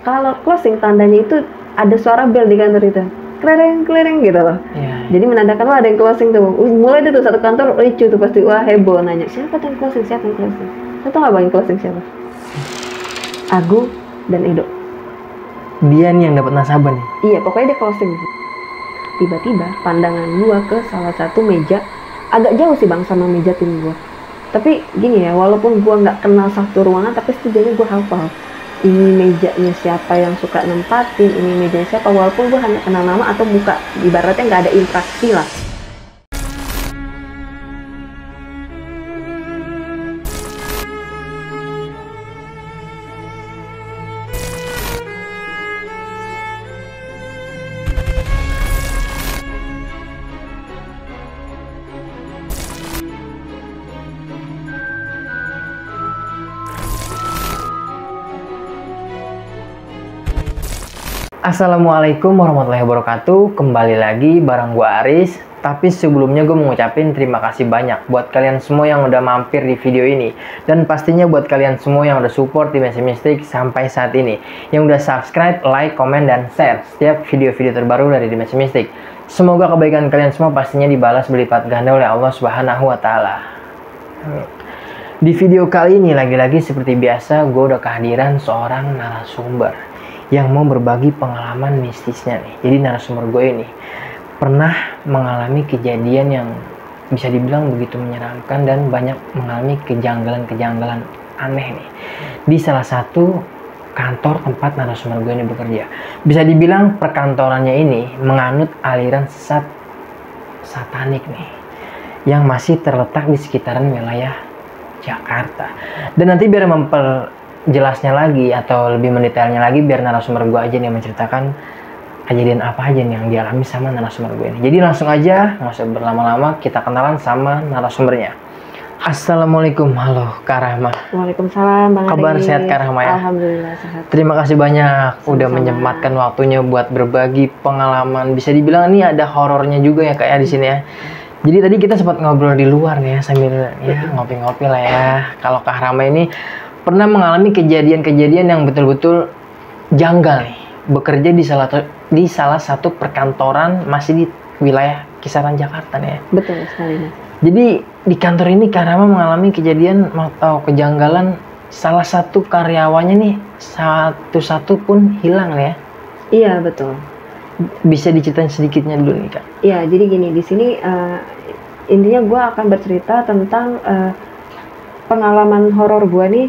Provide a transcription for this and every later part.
Kalau closing tandanya itu ada suara bel di kantor itu, klereng gitu loh. Jadi menandakan ada yang closing tuh. Mulai itu satu kantor ricu tuh pasti, wah heboh nanya siapa yang closing. Lo tau nggak bang yang closing siapa? Agu dan Edo. Dia nih yang dapat nasabah nih. Iya, pokoknya dia closing. Tiba-tiba pandangan gua ke salah satu meja, agak jauh sih bang sama meja tim gua. Tapi gini ya, walaupun gua nggak kenal satu ruangan, tapi setidaknya gua hafal ini mejanya siapa yang suka nempatin, ini mejanya siapa, walaupun gua hanya kenal nama atau muka, ibaratnya nggak ada interaksi lah. Assalamualaikum warahmatullahi wabarakatuh. Kembali lagi bareng gua Aris. Tapi sebelumnya gue mau ngucapin terima kasih banyak buat kalian semua yang udah mampir di video ini. Dan pastinya buat kalian semua yang udah support di Messi Mystic sampai saat ini. Yang udah subscribe, like, komen, dan share setiap video-video terbaru dari Messi Mystic. Semoga kebaikan kalian semua pastinya dibalas berlipat ganda oleh Allah Subhanahu wa Ta'ala. Di video kali ini lagi-lagi seperti biasa gue udah kehadiran seorang narasumber yang mau berbagi pengalaman mistisnya nih. Jadi narasumber gue ini pernah mengalami kejadian yang bisa dibilang begitu menyeramkan dan banyak mengalami kejanggalan-kejanggalan aneh nih di salah satu kantor tempat narasumber gue ini bekerja. Bisa dibilang perkantorannya ini menganut aliran sesat satanik nih yang masih terletak di sekitaran wilayah Jakarta. Dan nanti biar jelasnya lagi atau lebih mendetailnya lagi, biar narasumber gue aja nih yang menceritakan kejadian apa aja nih yang dialami sama narasumber gue ini. Jadi langsung aja, nggak usah berlama-lama, kita kenalan sama narasumbernya. Assalamualaikum, halo Kak Rahma. Waalaikumsalam Bang Aris. Kabar sehat Kak Rahma ya? Alhamdulillah sehat. Terima kasih banyak udah Sama-sama. menyempatkan waktunya buat berbagi pengalaman. Bisa dibilang ini ada horornya juga ya Kak ya di sini ya. Jadi tadi kita sempat ngobrol di luar nih ya, sambil ya ngopi-ngopi lah ya. Kalau Kak Rahma ini pernah mengalami kejadian-kejadian yang betul-betul janggal nih, bekerja di salah satu perkantoran masih di wilayah kisaran Jakarta nih ya. Betul sekali Mas. Jadi di kantor ini Kak Rama mengalami kejadian atau kejanggalan, salah satu karyawannya nih satu-satu pun hilang nih ya. Iya betul. Bisa diceritain sedikitnya dulu nih Kak. Iya, jadi gini, di sini intinya gue akan bercerita tentang pengalaman horor gue nih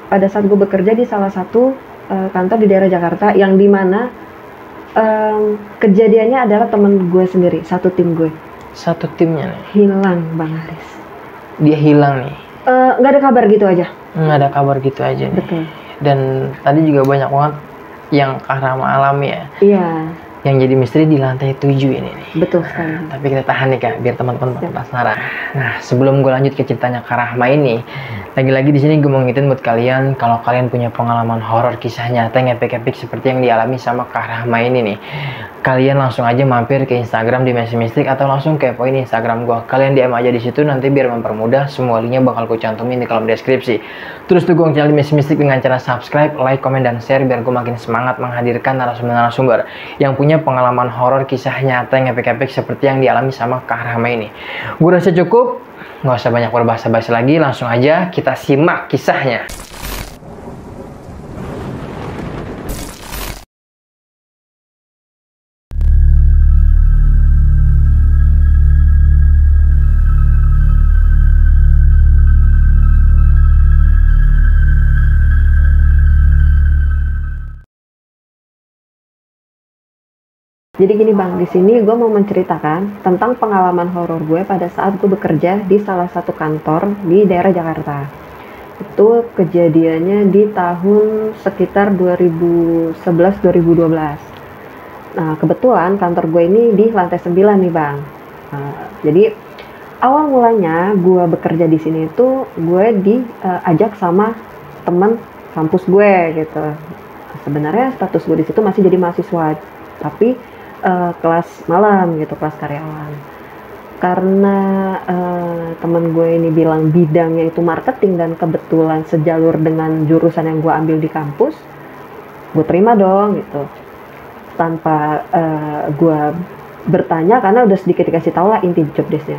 pada saat gue bekerja di salah satu kantor di daerah Jakarta, yang dimana kejadiannya adalah temen gue sendiri, satu tim gue. Satu timnya nih Hilang Bang Haris. dia hilang nih. Nggak ada kabar gitu aja. Nggak ada kabar gitu aja nih. Betul. Dan tadi juga banyak banget yang Kak Rama alami ya. Iya, Yang jadi misteri di lantai 7 ini nih. betul sekali. Tapi kita tahan nih Kak, biar teman-teman penasaran. Nah, sebelum gue lanjut ke ceritanya Kak Rahma ini, lagi-lagi di sini gue mau ngingetin buat kalian, kalau kalian punya pengalaman horor kisah nyata yang epic-epic seperti yang dialami sama Kak Rahma ini nih, kalian langsung aja mampir ke Instagram di Messi Mystic atau langsung kepoin Instagram gue. Kalian DM aja di situ, nanti biar mempermudah, semua linknya bakal gue cantumin di kolom deskripsi. Terus dukung channel Messi Mystic dengan cara subscribe, like, komen, dan share biar gue makin semangat menghadirkan narasumber-narasumber yang punya pengalaman horor kisah nyata yang epic-epic seperti yang dialami sama Kak Rahma ini. Gue rasa cukup, nggak usah banyak berbahasa-basi lagi, langsung aja kita simak kisahnya. Jadi gini Bang, di sini gue mau menceritakan tentang pengalaman horor gue pada saat gue bekerja di salah satu kantor di daerah Jakarta. Itu kejadiannya di tahun sekitar 2011-2012. Nah, kebetulan kantor gue ini di lantai 9 nih Bang. Jadi awal mulanya gue bekerja di sini itu gue diajak sama teman kampus gue gitu. Sebenarnya status gue di situ masih jadi mahasiswa, tapi kelas malam gitu, kelas karyawan. Karena temen gue ini bilang bidangnya itu marketing dan kebetulan sejalur dengan jurusan yang gue ambil di kampus, Gue terima dong gitu, tanpa gue bertanya karena udah sedikit dikasih tahu lah inti job desknya.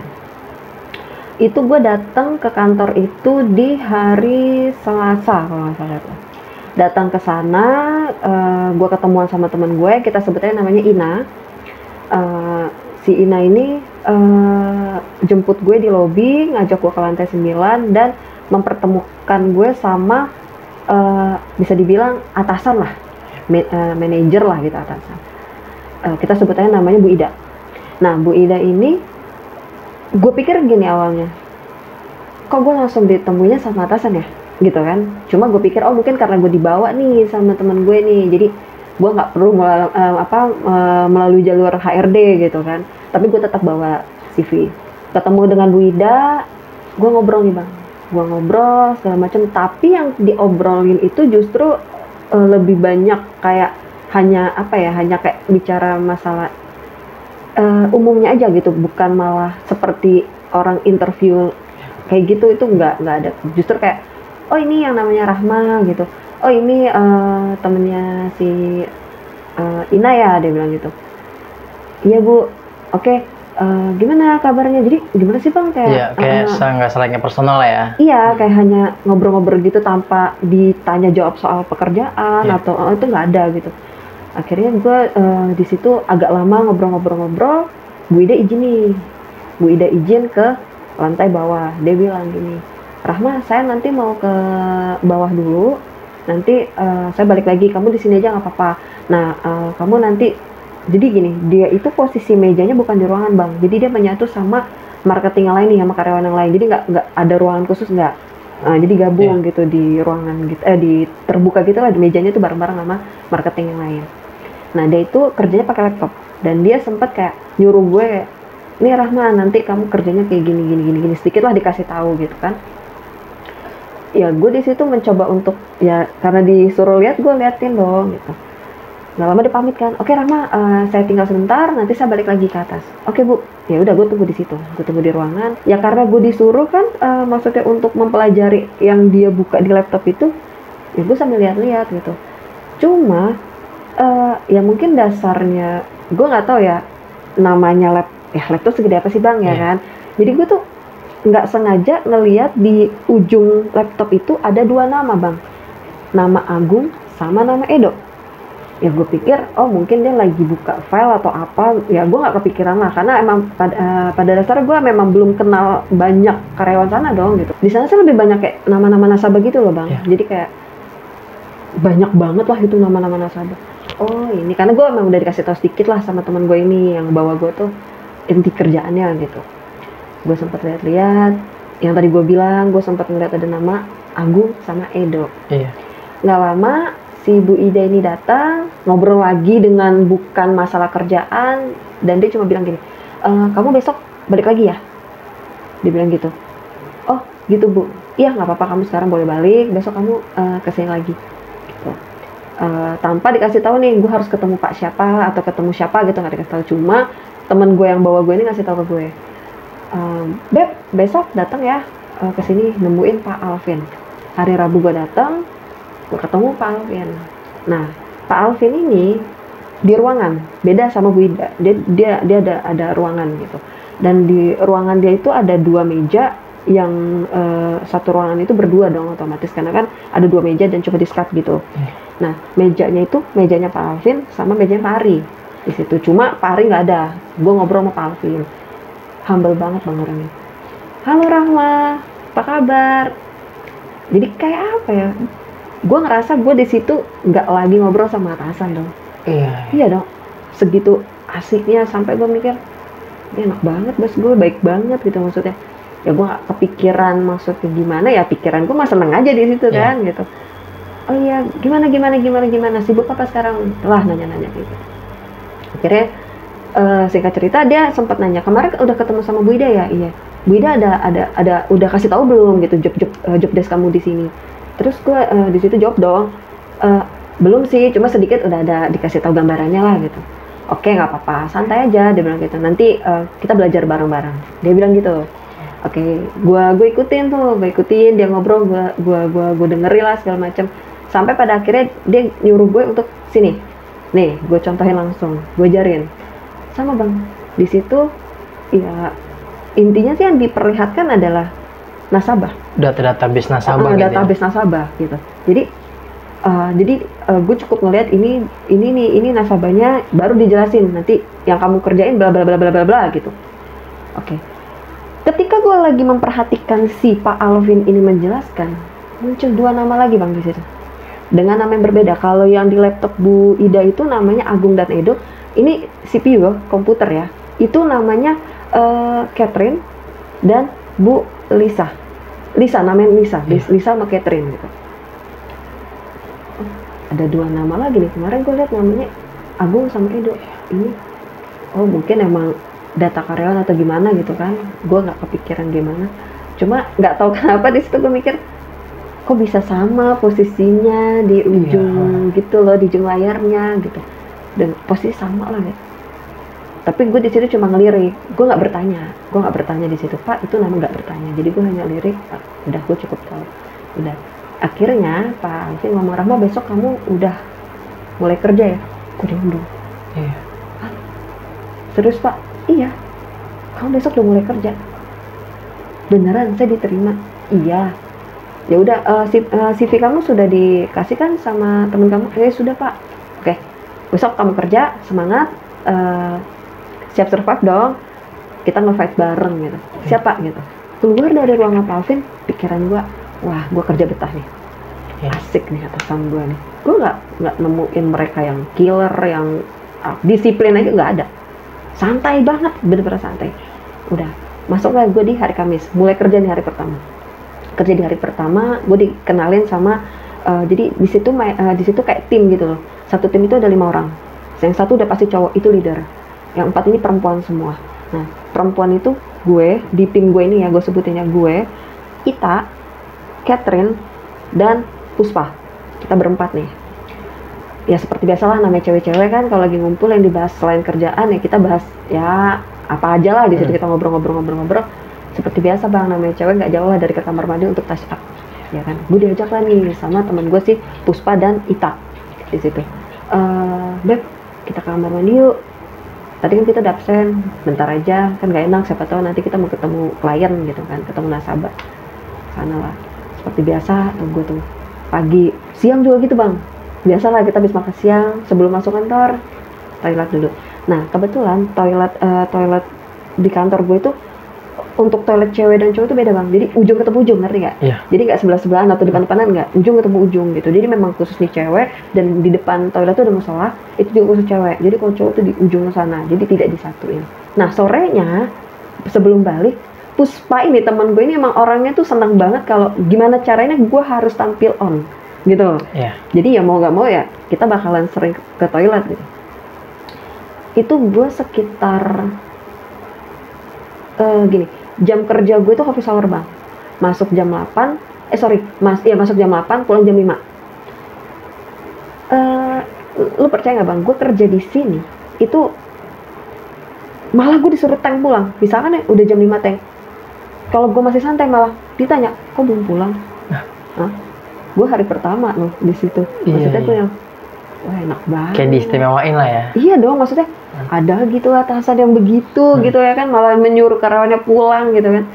Itu gue datang ke kantor itu di hari Selasa kalau nggak salah tuh. Datang ke sana, gue ketemuan sama teman gue, kita sebutnya namanya Ina. Si Ina ini jemput gue di lobi, ngajak gue ke lantai 9 dan mempertemukan gue sama bisa dibilang atasan lah, manajer lah gitu, atasan. Kita sebutnya namanya Bu Ida. Nah, Bu Ida ini gue pikir gini awalnya, kok gue langsung ditemuinya sama atasan ya gitu kan. Cuma gue pikir oh mungkin karena gue dibawa nih sama teman gue nih, jadi gue nggak perlu melalui jalur HRD gitu kan, tapi gue tetap bawa CV. Ketemu dengan Bu Ida, gue ngobrol nih bang, gue ngobrol segala macam, tapi yang diobrolin itu justru lebih banyak kayak hanya kayak bicara masalah umumnya aja gitu, bukan malah seperti orang interview kayak gitu. Itu nggak ada, justru kayak oh ini yang namanya Rahma gitu, oh ini temennya si Ina ya, dia bilang gitu. Iya Bu, oke, gimana kabarnya, jadi gimana sih bang, kayak nggak selengnya personal lah ya. Iya, kayak hanya ngobrol-ngobrol gitu tanpa ditanya jawab soal pekerjaan atau itu nggak ada gitu. Akhirnya gue di situ agak lama ngobrol-ngobrol. Bu Ida izin ke lantai bawah. Dia bilang gini, Rahma, saya nanti mau ke bawah dulu. Nanti saya balik lagi. Kamu di sini aja nggak apa-apa. Nah, kamu nanti, jadi gini, dia itu posisi mejanya bukan di ruangan bang. Jadi dia menyatu sama marketing yang lain nih, sama karyawan yang lain. Jadi nggak ada ruangan khusus, nggak. Jadi gabung gitu di ruangan gitu, di terbuka gitu lah, di mejanya tuh bareng-bareng sama marketing yang lain. Nah dia itu kerjanya pakai laptop, dan dia sempat kayak nyuruh gue, nih Rahma, nanti kamu kerjanya kayak gini, sedikit lah dikasih tahu gitu kan. Ya gue di situ mencoba untuk, ya karena disuruh lihat, gue liatin dong gitu. Nggak lama dia pamit kan, oke Rahma, saya tinggal sebentar, nanti saya balik lagi ke atas. Oke Bu, ya udah gue tunggu di situ, gue tunggu di ruangan. Ya karena gue disuruh kan, maksudnya untuk mempelajari yang dia buka di laptop itu, ya gue sambil lihat-lihat gitu. Cuma ya mungkin dasarnya gue nggak tahu ya, namanya laptop segede apa sih bang ya kan. Jadi gue tuh nggak sengaja ngelihat di ujung laptop itu ada dua nama bang, nama Agung sama nama Edo. Ya gue pikir oh mungkin dia lagi buka file atau apa, ya gue nggak kepikiran lah, karena emang pada dasarnya gue memang belum kenal banyak karyawan sana dong gitu. Di sana sih lebih banyak kayak nama-nama nasabah gitu loh bang. Jadi kayak banyak banget lah itu nama-nama nasabah. Oh ini karena gue emang udah dikasih tahu sedikit lah sama teman gue ini yang bawa gue tuh inti kerjaannya gitu. Gue sempat lihat-lihat yang tadi gue bilang, gue sempat ngeliat ada nama Agung sama Edo. Nggak lama si Bu Ida ini datang, ngobrol lagi dengan bukan masalah kerjaan, dan dia cuma bilang gini, kamu besok balik lagi ya, dia bilang gitu. Oh gitu Bu, iya nggak apa-apa, kamu sekarang boleh balik, besok kamu kesini lagi gitu. Tanpa dikasih tahu nih gue harus ketemu Pak siapa atau ketemu siapa gitu, nggak dikasih tahu. Cuma temen gue yang bawa gue ini ngasih tahu ke gue, Beb besok datang ya kesini nemuin Pak Alvin. Hari Rabu gue datang, gue ketemu Pak Alvin. Nah Pak Alvin ini di ruangan beda sama Bu Ida, dia ada ruangan gitu, dan di ruangan dia itu ada dua meja, yang satu ruangan itu berdua dong otomatis, karena kan ada dua meja dan coba di-sekat gitu. Nah mejanya itu mejanya Pak Alvin sama mejanya Pak Ari di situ. Cuma Pak Ari nggak ada. Gue ngobrol sama Pak Alvin, humble banget bang orangnya. Halo Rahma, apa kabar? Jadi kayak apa ya? Gue ngerasa gue di situ nggak lagi ngobrol sama atasan dong. Iya dong. Segitu asiknya sampai gue mikir, ini enak banget bos gue, baik banget gitu maksudnya. Ya gue gak kepikiran maksudnya gimana, ya pikiran gue mah seneng aja di situ kan gitu. Oh iya, gimana, sibuk apa sekarang? Lah nanya-nanya gitu. Akhirnya singkat cerita dia sempat nanya, kemarin udah ketemu sama Bu Ida ya? Iya. Bu Ida ada udah kasih tahu belum gitu job desk kamu di sini? Terus gue di situ jawab dong, belum sih, cuma sedikit udah ada dikasih tahu gambarannya lah gitu. Oke nggak apa-apa, santai aja, dia bilang gitu. Nanti kita belajar bareng-bareng, dia bilang gitu. Oke, gue ikutin dia ngobrol, gue dengerin lah segala macam. Sampai pada akhirnya dia nyuruh gue untuk sini. Nih, gue contohin langsung, gue ajarin. Sama bang, di situ ya intinya sih yang diperlihatkan adalah nasabah. Database nasabah gitu. Database nasabah gitu. Jadi gue cukup ngelihat ini nasabahnya, baru dijelasin nanti yang kamu kerjain bla bla bla bla bla bla gitu. Oke. Ketika gue lagi memperhatikan si Pak Alvin ini menjelaskan, muncul 2 nama lagi bang di situ. Dengan nama yang berbeda. Kalau yang di laptop Bu Ida itu namanya Agung dan Edo. Ini CPU komputer ya. Itu namanya Catherine dan Bu Lisa. Namanya Lisa. Lisa sama Catherine gitu. Ada 2 nama lagi nih. Kemarin gue lihat namanya Agung sama Edo. Ini mungkin emang data karyawan atau gimana gitu kan. Gue nggak kepikiran gimana. Cuma nggak tahu kenapa di situ gue mikir, kok bisa sama posisinya di ujung gitu loh, di ujung layarnya gitu, dan posisi sama lah gitu. Tapi gue di situ cuma ngelirik, gue nggak bertanya di situ, Pak itu nama nggak bertanya, jadi gue hanya lirik. Udah, gue cukup tahu. Udah, akhirnya Pak Alvin ngomong, Rahma besok kamu udah mulai kerja ya? Gue diundang. Iya. Serius Pak? Iya. Kamu besok udah mulai kerja? Beneran saya diterima? Iya. Ya udah, CV kamu sudah dikasihkan sama temen kamu? Sudah Pak. Oke, besok kamu kerja, semangat, siap survive dong, kita nge-fight bareng gitu. Siap Pak gitu. Keluar dari ruangan Pak Alvin, pikiran gue, wah gue kerja betah nih, asik nih atasan gue nih. Gue nggak nemuin mereka yang killer, yang disiplin aja nggak ada. Santai banget, bener-bener santai. Udah, masuklah gue di hari Kamis, mulai kerja nih hari pertama. Kerja di hari pertama, gue dikenalin sama, jadi di situ kayak tim gitu loh. Satu tim itu ada 5 orang. Yang satu udah pasti cowok, itu leader. Yang 4 ini perempuan semua. Nah, perempuan itu gue, di tim gue ini ya, gue sebutinnya gue, Ita, Catherine, dan Puspa. Kita berempat nih. Ya seperti biasalah, namanya cewek-cewek kan, kalau lagi ngumpul yang dibahas selain kerjaan ya kita bahas ya apa aja lah. Di situ kita ngobrol-ngobrol. Seperti biasa bang, namanya cewek nggak jauh lah dari ke kamar mandi untuk touch up, ya kan. Gue diajak lah nih sama teman gue sih, Puspa dan Ita di situ. Beb, kita ke kamar mandi yuk. Tadi kan kita udah absen, bentar aja, kan gak enak, siapa tahu nanti kita mau ketemu klien gitu kan, ketemu nasabah. Sana lah, seperti biasa, gue tuh pagi, siang juga gitu bang. Biasalah kita habis makan siang, sebelum masuk kantor, toilet dulu. Nah kebetulan toilet di kantor gue itu, untuk toilet cewek dan cowok itu beda bang. Jadi ujung ketemu ujung, ngerti nggak? Iya. Jadi nggak sebelah-sebelahan atau depan-depanan, nggak. Ujung ketemu ujung gitu. Jadi memang khusus nih cewek, dan di depan toilet itu ada musola, itu juga khusus cewek. Jadi kalau cowok itu di ujung sana, jadi tidak disatuin. Nah sorenya sebelum balik, Puspa ini teman gue ini emang orangnya tuh senang banget kalau gimana caranya gue harus tampil on gitu. Iya. Jadi ya mau nggak mau ya kita bakalan sering ke toilet gitu. Itu gue sekitar gini, jam kerja gue tuh office hour bang, masuk jam 8, masuk jam 8, pulang jam 5. Lu percaya nggak bang, gue kerja di sini itu malah gue disuruh tank pulang. Misalkan ya udah jam 5 tank, kalau gue masih santai malah ditanya, kok belum pulang? Hah? Gue hari pertama loh di situ. Maksudnya tuh yang, wah enak banget. Kayak diistimewain lah ya. Iya dong, maksudnya ada gitu atasan yang begitu gitu ya kan, malah menyuruh karyawannya pulang gitu kan.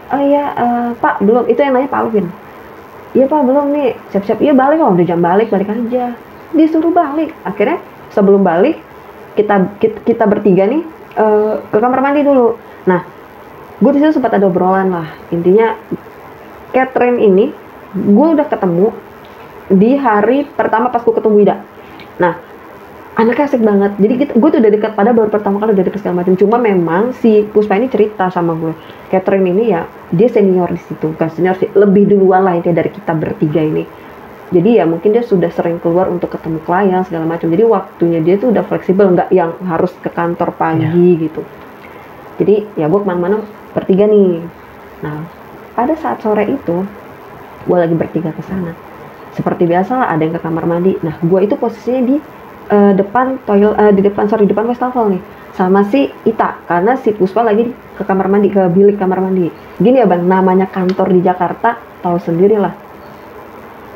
Oh iya, Pak belum, itu yang nanya Pak Alvin. Iya Pak belum nih, siap-siap. Iya balik, udah jam balik aja. Disuruh balik. Akhirnya sebelum balik kita bertiga nih ke kamar mandi dulu. Nah, gue di situ sempat ada obrolan lah. Intinya Catherine ini gue udah ketemu di hari pertama pas gue ketemu Wida. Nah, anaknya asik banget. Jadi gue tuh udah dekat, pada baru pertama kali udah deket segala macam. Cuma memang si Puspa ini cerita sama gue, Catherine ini ya dia senior di situ, bukan senior sih, lebih duluan lah intinya dari kita bertiga ini. Jadi ya mungkin dia sudah sering keluar untuk ketemu klien segala macam. Jadi waktunya dia tuh udah fleksibel, nggak yang harus ke kantor pagi gitu. Jadi ya gue kemana-mana bertiga nih. Nah pada saat sore itu gue lagi bertiga ke sana. Seperti biasa lah, ada yang ke kamar mandi. Nah gue itu posisinya di depan wastafel nih sama si Ita, karena si Puspa lagi ke kamar mandi, ke bilik kamar mandi. Gini ya bang, namanya kantor di Jakarta tahu sendiri lah,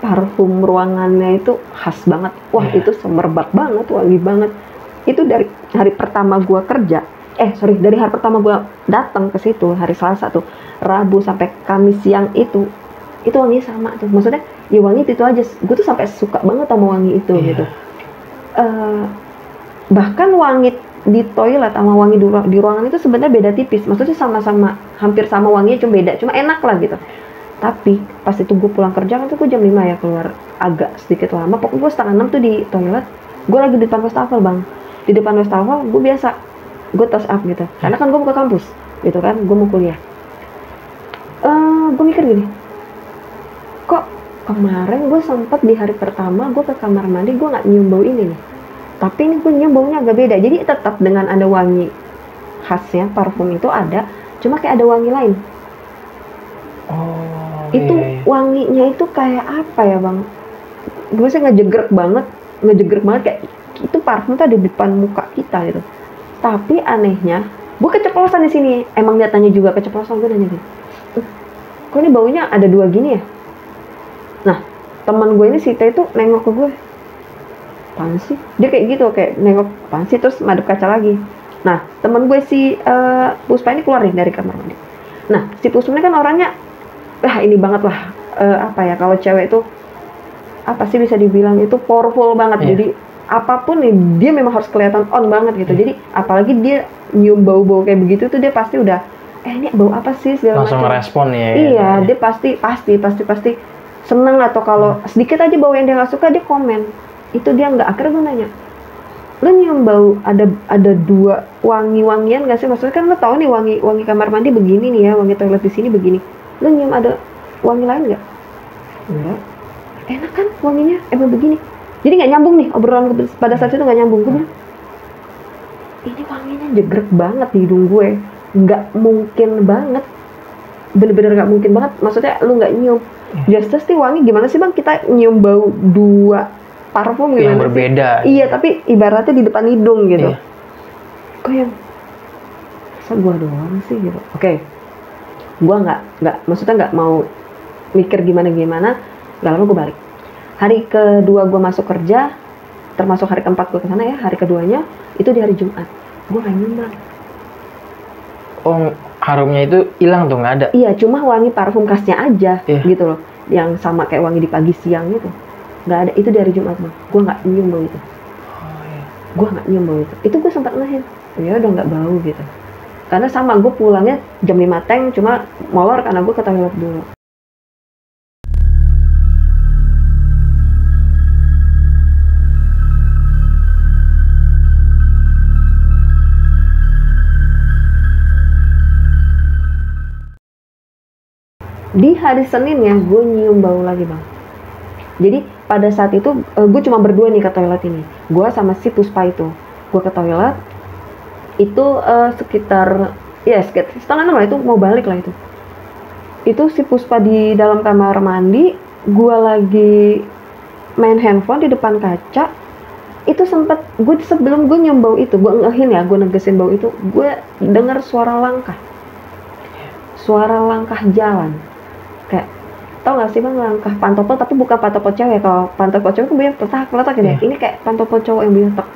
parfum ruangannya itu khas banget. Wah, Iya. itu semerbak banget, wangi banget. Itu dari hari pertama gua kerja. Dari hari pertama gua datang ke situ, hari Selasa tuh, Rabu sampai Kamis siang itu wanginya sama tuh. Maksudnya, ya wangi itu aja. Gue tuh sampai suka banget sama wangi itu Iya. gitu. Bahkan wangi di toilet sama wangi di ruangan itu sebenarnya beda tipis. Maksudnya sama-sama, hampir sama wanginya, cuma beda, cuma enak lah gitu. Tapi pas itu gue pulang kerja kan tuh gue jam 5 ya keluar, agak sedikit lama. Pokoknya gue setengah 6 tuh di toilet. Gue lagi di depan wastafel bang. Di depan wastafel gue biasa, gue touch up gitu. Karena kan gue mau ke kampus gitu kan, gue mau kuliah. Gue mikir gini, kok kemarin gue sempet di hari pertama gue ke kamar mandi gue nggak nyium bau ini nih. Tapi ini gue nyium baunya agak beda. Jadi tetap dengan ada wangi khasnya, parfum itu ada, cuma kayak ada wangi lain. Oh, Itu iya. wanginya itu kayak apa ya bang? Gue sih ngejegrek banget kayak itu parfum tuh ada di depan muka kita gitu. Tapi anehnya, gue keceplosan di sini. Emang dia tanya juga keceplosan, gue nanya gitu. Kok ini baunya ada dua gini ya? Nah, teman gue ini si T itu nengok ke gue. Apaan sih? Dia kayak gitu, kayak nengok apaan sih, terus madep kaca lagi. Nah, teman gue si Puspa ini keluar nih dari kamar mandi. Nah, si Puspa ini kan orangnya, ini banget lah, apa ya, kalau cewek itu, apa sih bisa dibilang itu powerful banget. Iya. Jadi, apapun nih, dia memang harus kelihatan on banget gitu. Jadi, apalagi dia nyium bau-bau kayak begitu tuh, dia pasti udah, ini bau apa sih, segala Langsung macam. ngerespon ya. Iya, dia pasti seneng, atau kalau sedikit aja bau yang dia nggak suka dia komen. Itu dia nggak. Akhirnya gue nanya, lo nyium bau ada dua wangi-wangian nggak sih? Maksudnya kan lo tahu nih wangi kamar mandi begini nih ya, wangi toilet di sini begini. Lo nyium ada wangi lain nggak? Enggak. Enak kan wanginya, emang begini. Jadi nggak nyambung nih obrolan pada saat itu, nggak nyambung. Gue bilang, ini wanginya jegrek banget di hidung gue. Nggak mungkin banget, bener-bener nggak mungkin banget. Maksudnya lu nggak nyium. Just nih wangi gimana sih bang? Kita nyium bau dua parfum gimana Yang sih? berbeda. Iya, tapi ibaratnya di depan hidung gitu. Iya. Kok yang masa gua doang sih gitu. Oke. Gua nggak maksudnya nggak mau mikir gimana. Gak lama gue balik. Hari kedua gue masuk kerja, termasuk hari keempat gue kesana ya, hari keduanya itu di hari Jumat. Gue nggak nyium bang. Oh, harumnya itu hilang tuh, nggak ada. Iya, cuma wangi parfum khasnya aja Iya. gitu loh. Yang sama kayak wangi di pagi siang gitu. Nggak ada, itu dari Jumat bang. Gue nggak nyium bau itu. Oh, iya. Gue nggak nyium bau itu. Itu gue sempat ngehin. Ya udah nggak bau gitu. Karena sama gue pulangnya jam 5 teng, cuma molor karena gue ke toilet dulu. Di hari Senin ya, gue nyium bau lagi bang. Jadi pada saat itu gue cuma berdua nih ke toilet ini. Gue sama si Puspa itu. Gue ke toilet, itu sekitar setengah 6 lah, itu mau balik lah itu. Itu si Puspa di dalam kamar mandi, gue lagi main handphone di depan kaca. Itu sempet, sebelum gue nyium bau itu, gue ngehin ya, gue negesin bau itu, gue dengar suara langkah jalan. Kayak, tau gak sih bang, langkah pantopel, tapi bukan pantopel cewek. Kalau pantopel cewek kan bunyinya letak gitu ya. Ini kayak pantopel cowok yang bunyinya tek.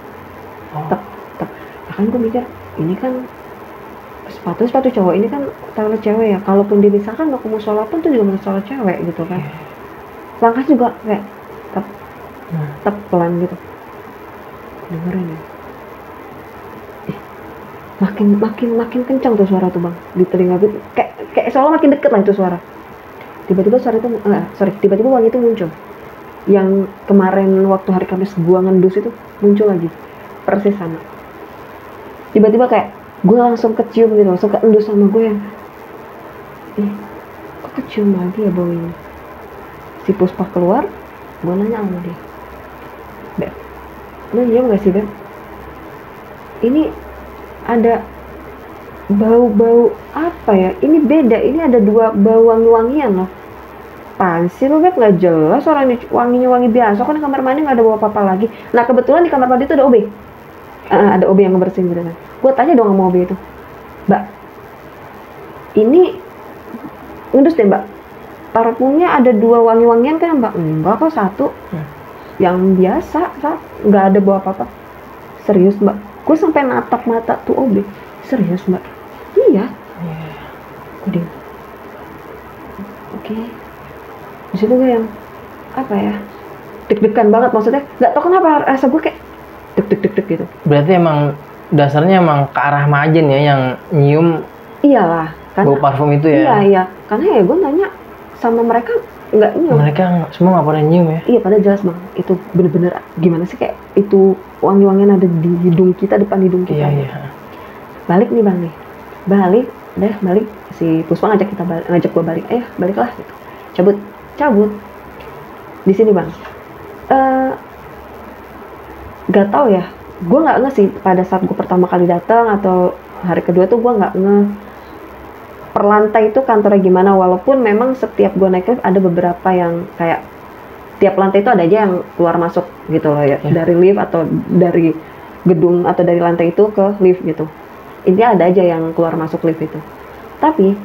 Nah kan gue mikir, ini kan sepatu cowok, ini kan toilet cewek ya. Kalaupun misalkan mau ke musola pun tuh juga musola cewek gitu kan. Langkah juga kayak tek pelan gitu. Dengerin ya. Makin kencang tuh suara tuh bang di telinga gue, kayak seolah makin deket lah itu suara. Tiba-tiba tiba-tiba wangi itu muncul. Yang kemarin waktu hari Kamis gua ngendus itu muncul lagi, persis sama. Tiba-tiba kayak gue langsung kecium gitu, langsung keendus sama gue yang, kok kecium lagi ya bau ini. Si Puspa keluar, gue nanya sama dia, Beb, lu nyium gak sih Beb? Ini ada bau-bau apa ya? Ini beda, ini ada dua bau wangi-wangian loh. Apaan sih lu Beb, gak jelas orang ini wanginya wangi biasa, kan di kamar mandi gak ada bau apa-apa lagi. Nah kebetulan di kamar mandi itu ada OB. Ada OB yang ngebersihin gitu kan. Gue tanya dong sama OB itu, Mbak, ini ngedus deh Mbak, parfumnya ada 2 wangi-wangian kan mbak? Enggak kok, 1 yang biasa, nggak ada bawa apa-apa. Serius mbak, gue sampai natap mata tuh OB. Serius mbak? Iya. Gue diem. Oke. Di situ gue yang apa ya, deg-degan banget, maksudnya nggak tau kenapa rasa gue kayak deg-deg gitu. Berarti emang dasarnya emang ke arah Majen ya yang nyium. Iyalah, karena bau parfum itu ya. iya, karena ya gue nanya sama mereka nggak nyium. Mereka semua nggak pernah nyium ya. Iya, pada jelas bang, itu bener-bener gimana sih, kayak itu wangi-wangian ada di hidung kita, depan hidung kita. Iya. Balik nih bang nih, balik si Puspa ngajak gue balik, baliklah gitu, cabut di sini bang. Gak tau ya, gue nggak nge sih pada saat gue pertama kali datang atau hari kedua tuh gue nggak nge per lantai itu kantornya gimana, walaupun memang setiap gue naik lift ada beberapa yang kayak tiap lantai itu ada aja yang keluar masuk gitu loh ya, dari lift atau dari gedung atau dari lantai itu ke lift gitu, intinya ada aja yang keluar masuk lift itu. Tapi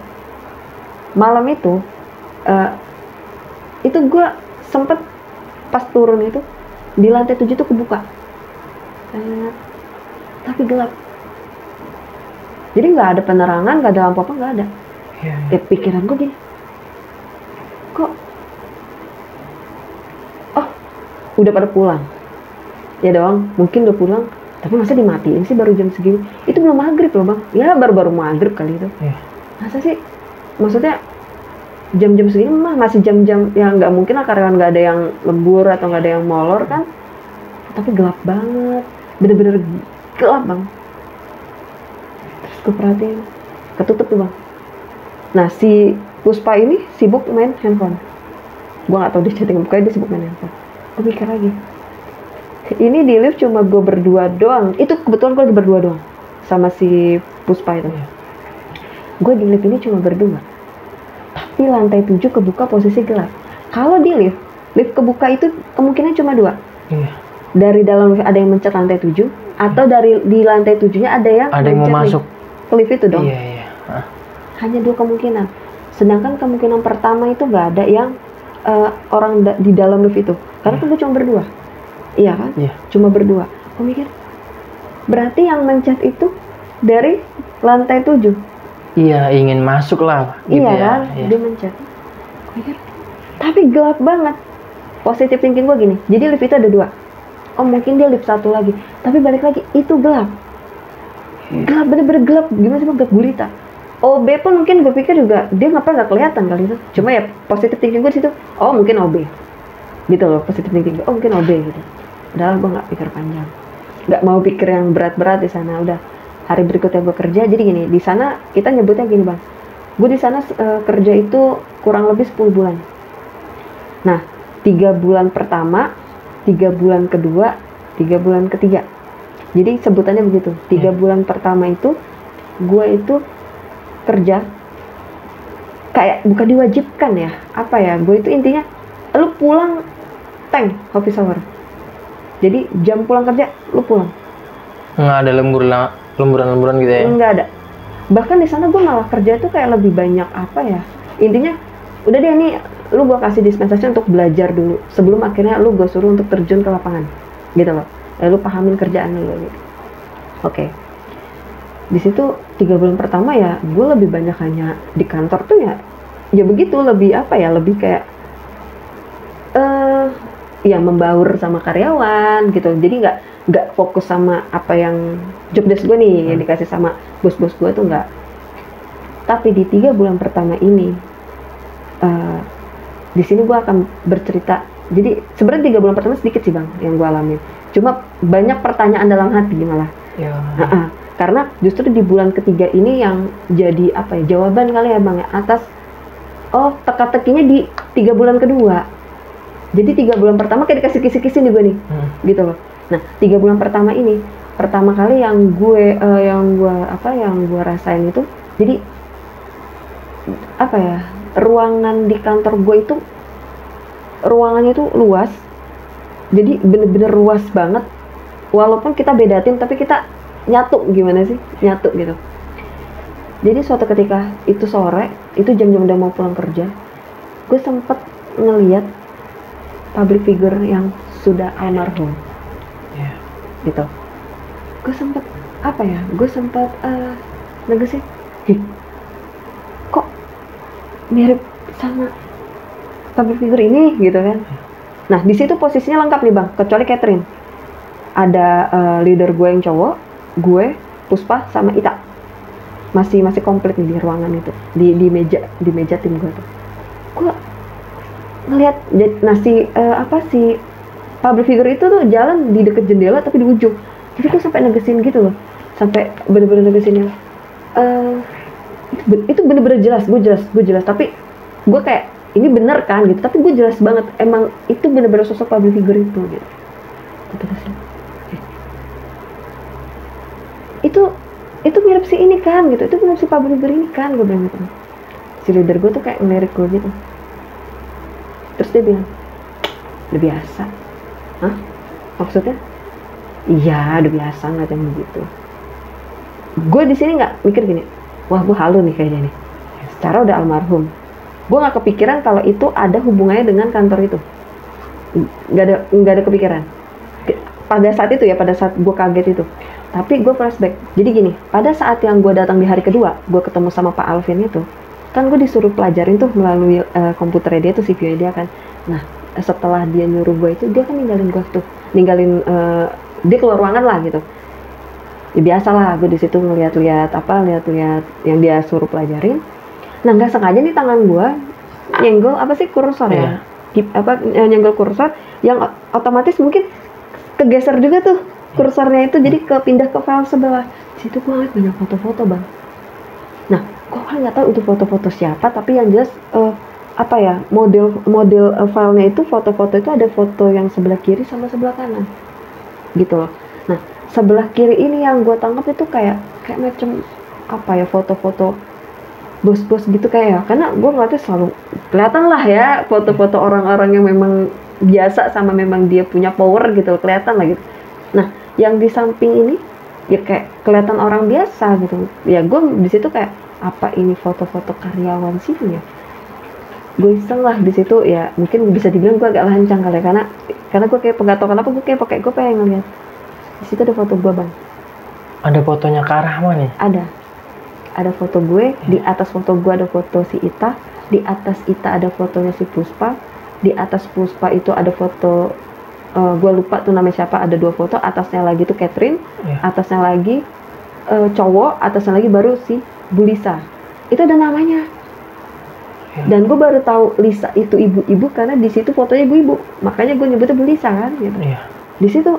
malam itu gue sempet pas turun itu di lantai 7 tuh kebuka, tapi gelap. Jadi nggak ada penerangan, nggak ada lampu apa, nggak ada. Ya pikiran gue gini, kok udah pada pulang ya doang, mungkin udah pulang, tapi masa dimatiin sih baru jam segini? Itu belum maghrib loh bang, ya baru maghrib kali itu. Masa sih, maksudnya jam-jam segini mah masih jam-jam yang nggak mungkin lah, karyawan nggak ada yang lembur atau nggak ada yang molor kan. Tapi gelap banget, bener-bener gelap bang. Terus gue perhatiin, ketutup tuh bang. Nah si Puspa ini sibuk main handphone. Gue nggak tahu dia chatting, pokoknya dia sibuk main handphone. Gue mikir lagi, ini di lift cuma gue berdua doang. Itu kebetulan gue lagi berdua doang sama si Puspa itu. Gue di lift ini cuma berdua, tapi lantai 7 kebuka, posisi gelap. Kalau di lift kebuka itu kemungkinan cuma 2. Dari dalam lift ada yang mencet lantai 7, atau dari di lantai 7-nya ada yang mau masuk ke lift itu dong. Hanya 2 kemungkinan. Sedangkan kemungkinan pertama itu nggak ada yang orang di dalam lift itu, karena kan gue cuma berdua. Iya kan? Cuma berdua. Gue mikir, berarti yang mencet itu dari lantai 7. Iya, ingin masuk lah gitu. Iya kan? Dia mencet. Gue mikir, tapi gelap banget. Positive thinking gue gini, jadi lift itu ada 2. Mungkin dia lift 1 lagi, tapi balik lagi itu gelap. Gelap, bener-bener gelap. Gimana sih bang, gelap gulita. OB pun mungkin gue pikir juga dia nggak kelihatan kali itu. Cuma ya positive thinking gue di situ, mungkin OB gitu loh, positive thinking gue, mungkin OB gitu. Padahal gue nggak pikir panjang, nggak mau pikir yang berat-berat di sana. Udah hari berikutnya gue kerja. Jadi gini, di sana kita nyebutnya gini bang, gue di sana kerja itu kurang lebih 10 bulan. Nah 3 bulan pertama, 3 bulan kedua, 3 bulan ketiga. Jadi sebutannya begitu. 3 bulan pertama itu gue itu kerja kayak bukan diwajibkan ya, apa ya, gue itu intinya lu pulang tank office hour. Jadi jam pulang kerja lu pulang. Nggak ada lemburan gitu ya? Nggak ada. Bahkan di sana gue malah kerja tuh kayak lebih banyak apa ya, intinya udah deh nih lu gue kasih dispensasi untuk belajar dulu sebelum akhirnya lu gue suruh untuk terjun ke lapangan gitu loh. Lalu pahamin kerjaan lu gitu. Oke. Di situ 3 bulan pertama ya gue lebih banyak hanya di kantor tuh ya begitu, lebih apa ya, lebih kayak ya membaur sama karyawan gitu. Jadi nggak fokus sama apa yang job desk gue nih yang dikasih sama bos-bos gue tuh nggak. Tapi di 3 bulan pertama ini di sini gue akan bercerita. Jadi sebenarnya 3 bulan pertama sedikit sih bang yang gue alami, cuma banyak pertanyaan dalam hati malah. Karena justru di bulan ketiga ini yang jadi apa ya, jawaban kali ya bang ya, atas teka-tekinya di 3 bulan kedua. Jadi 3 bulan pertama kayak dikasih kisi-kisi nih gue nih, gitu loh. Nah 3 bulan pertama ini, pertama kali yang gue rasain itu, jadi apa ya, ruangan di kantor gue itu ruangannya itu luas, jadi bener-bener luas banget. Walaupun kita beda tim, tapi kita nyatu, gimana sih, nyatu gitu. Jadi suatu ketika itu sore, itu jam-jam udah mau pulang kerja, gue sempet ngeliat public figure yang sudah almarhum. Gitu. Gue sempet apa ya? Gue sempet negesin, kok mirip sama public figure ini gitu kan? Nah di situ posisinya lengkap nih bang, kecuali Catherine. Ada leader gue yang cowok, gue, Puspa, sama Ita. Masih komplit nih di ruangan itu, di meja tim gue tuh. Gue ngeliat, nah si public figure itu tuh jalan di deket jendela tapi di ujung. Jadi gue sampai negesin gitu loh, sampai bener-bener negesin yang itu bener-bener jelas, gue jelas, tapi gue kayak ini bener kan gitu, tapi gue jelas banget emang itu bener-bener sosok public figure itu gitu. Itu mirip si ini kan gitu, itu mirip si public figure ini kan, gue bilang gitu. Si leader gue tuh kayak ngelirik gue gitu, terus dia bilang udah biasa. Hah? Maksudnya? Iya udah biasa nggak yang begitu. Gue di sini nggak mikir gini, wah gue halu nih kayaknya nih, secara udah almarhum. Gue nggak kepikiran kalau itu ada hubungannya dengan kantor itu, nggak ada kepikiran pada saat itu ya, pada saat gue kaget itu. Tapi gue flashback, jadi gini, pada saat yang gue datang di hari kedua, gue ketemu sama Pak Alvin itu, kan gue disuruh pelajarin tuh melalui komputernya dia tuh, CPU dia kan. Nah setelah dia nyuruh gue itu, dia kan ninggalin gue tuh, dia keluar ruangan lah gitu. Ya biasalah gue di situ ngeliat-liat yang dia suruh pelajarin. Nah nggak sengaja nih tangan gue nyenggol kursor ya, nyenggol kursor yang otomatis mungkin kegeser juga tuh kursornya itu, jadi kepindah ke file sebelah. Di situ gue liat banyak foto-foto bang. Nah gue kan nggak tahu itu foto-foto siapa, tapi yang jelas model filenya itu, foto-foto itu ada foto yang sebelah kiri sama sebelah kanan gitu loh. Nah sebelah kiri ini yang gue tangkap itu kayak macam foto-foto bos-bos gitu kayak ya, karena gue ngeliatnya selalu kelihatan lah ya foto-foto orang-orang yang memang biasa sama memang dia punya power gitu, kelihatan lah gitu. Nah yang di samping ini ya kayak kelihatan orang biasa gitu ya. Gue di situ kayak apa ini foto-foto karyawan sih ya. Gue iseng lah di situ ya, mungkin bisa dibilang gue agak lancang kali ya, karena gue kayak nggak tahu kenapa gue pengen ngeliat. Di situ ada foto gue bang. Ada fotonya Kak Rahma nih? Ada foto gue, di atas foto gue ada foto si Ita, di atas Ita ada fotonya si Puspa, di atas Puspa itu ada foto gue lupa tuh namanya siapa, ada 2 foto, atasnya lagi tuh Catherine, atasnya lagi cowok, atasnya lagi baru si Bu Lisa. Itu ada namanya. Dan gue baru tahu Lisa itu ibu-ibu karena di situ fotonya ibu-ibu, makanya gue nyebutnya Bu Lisa kan gitu. Di situ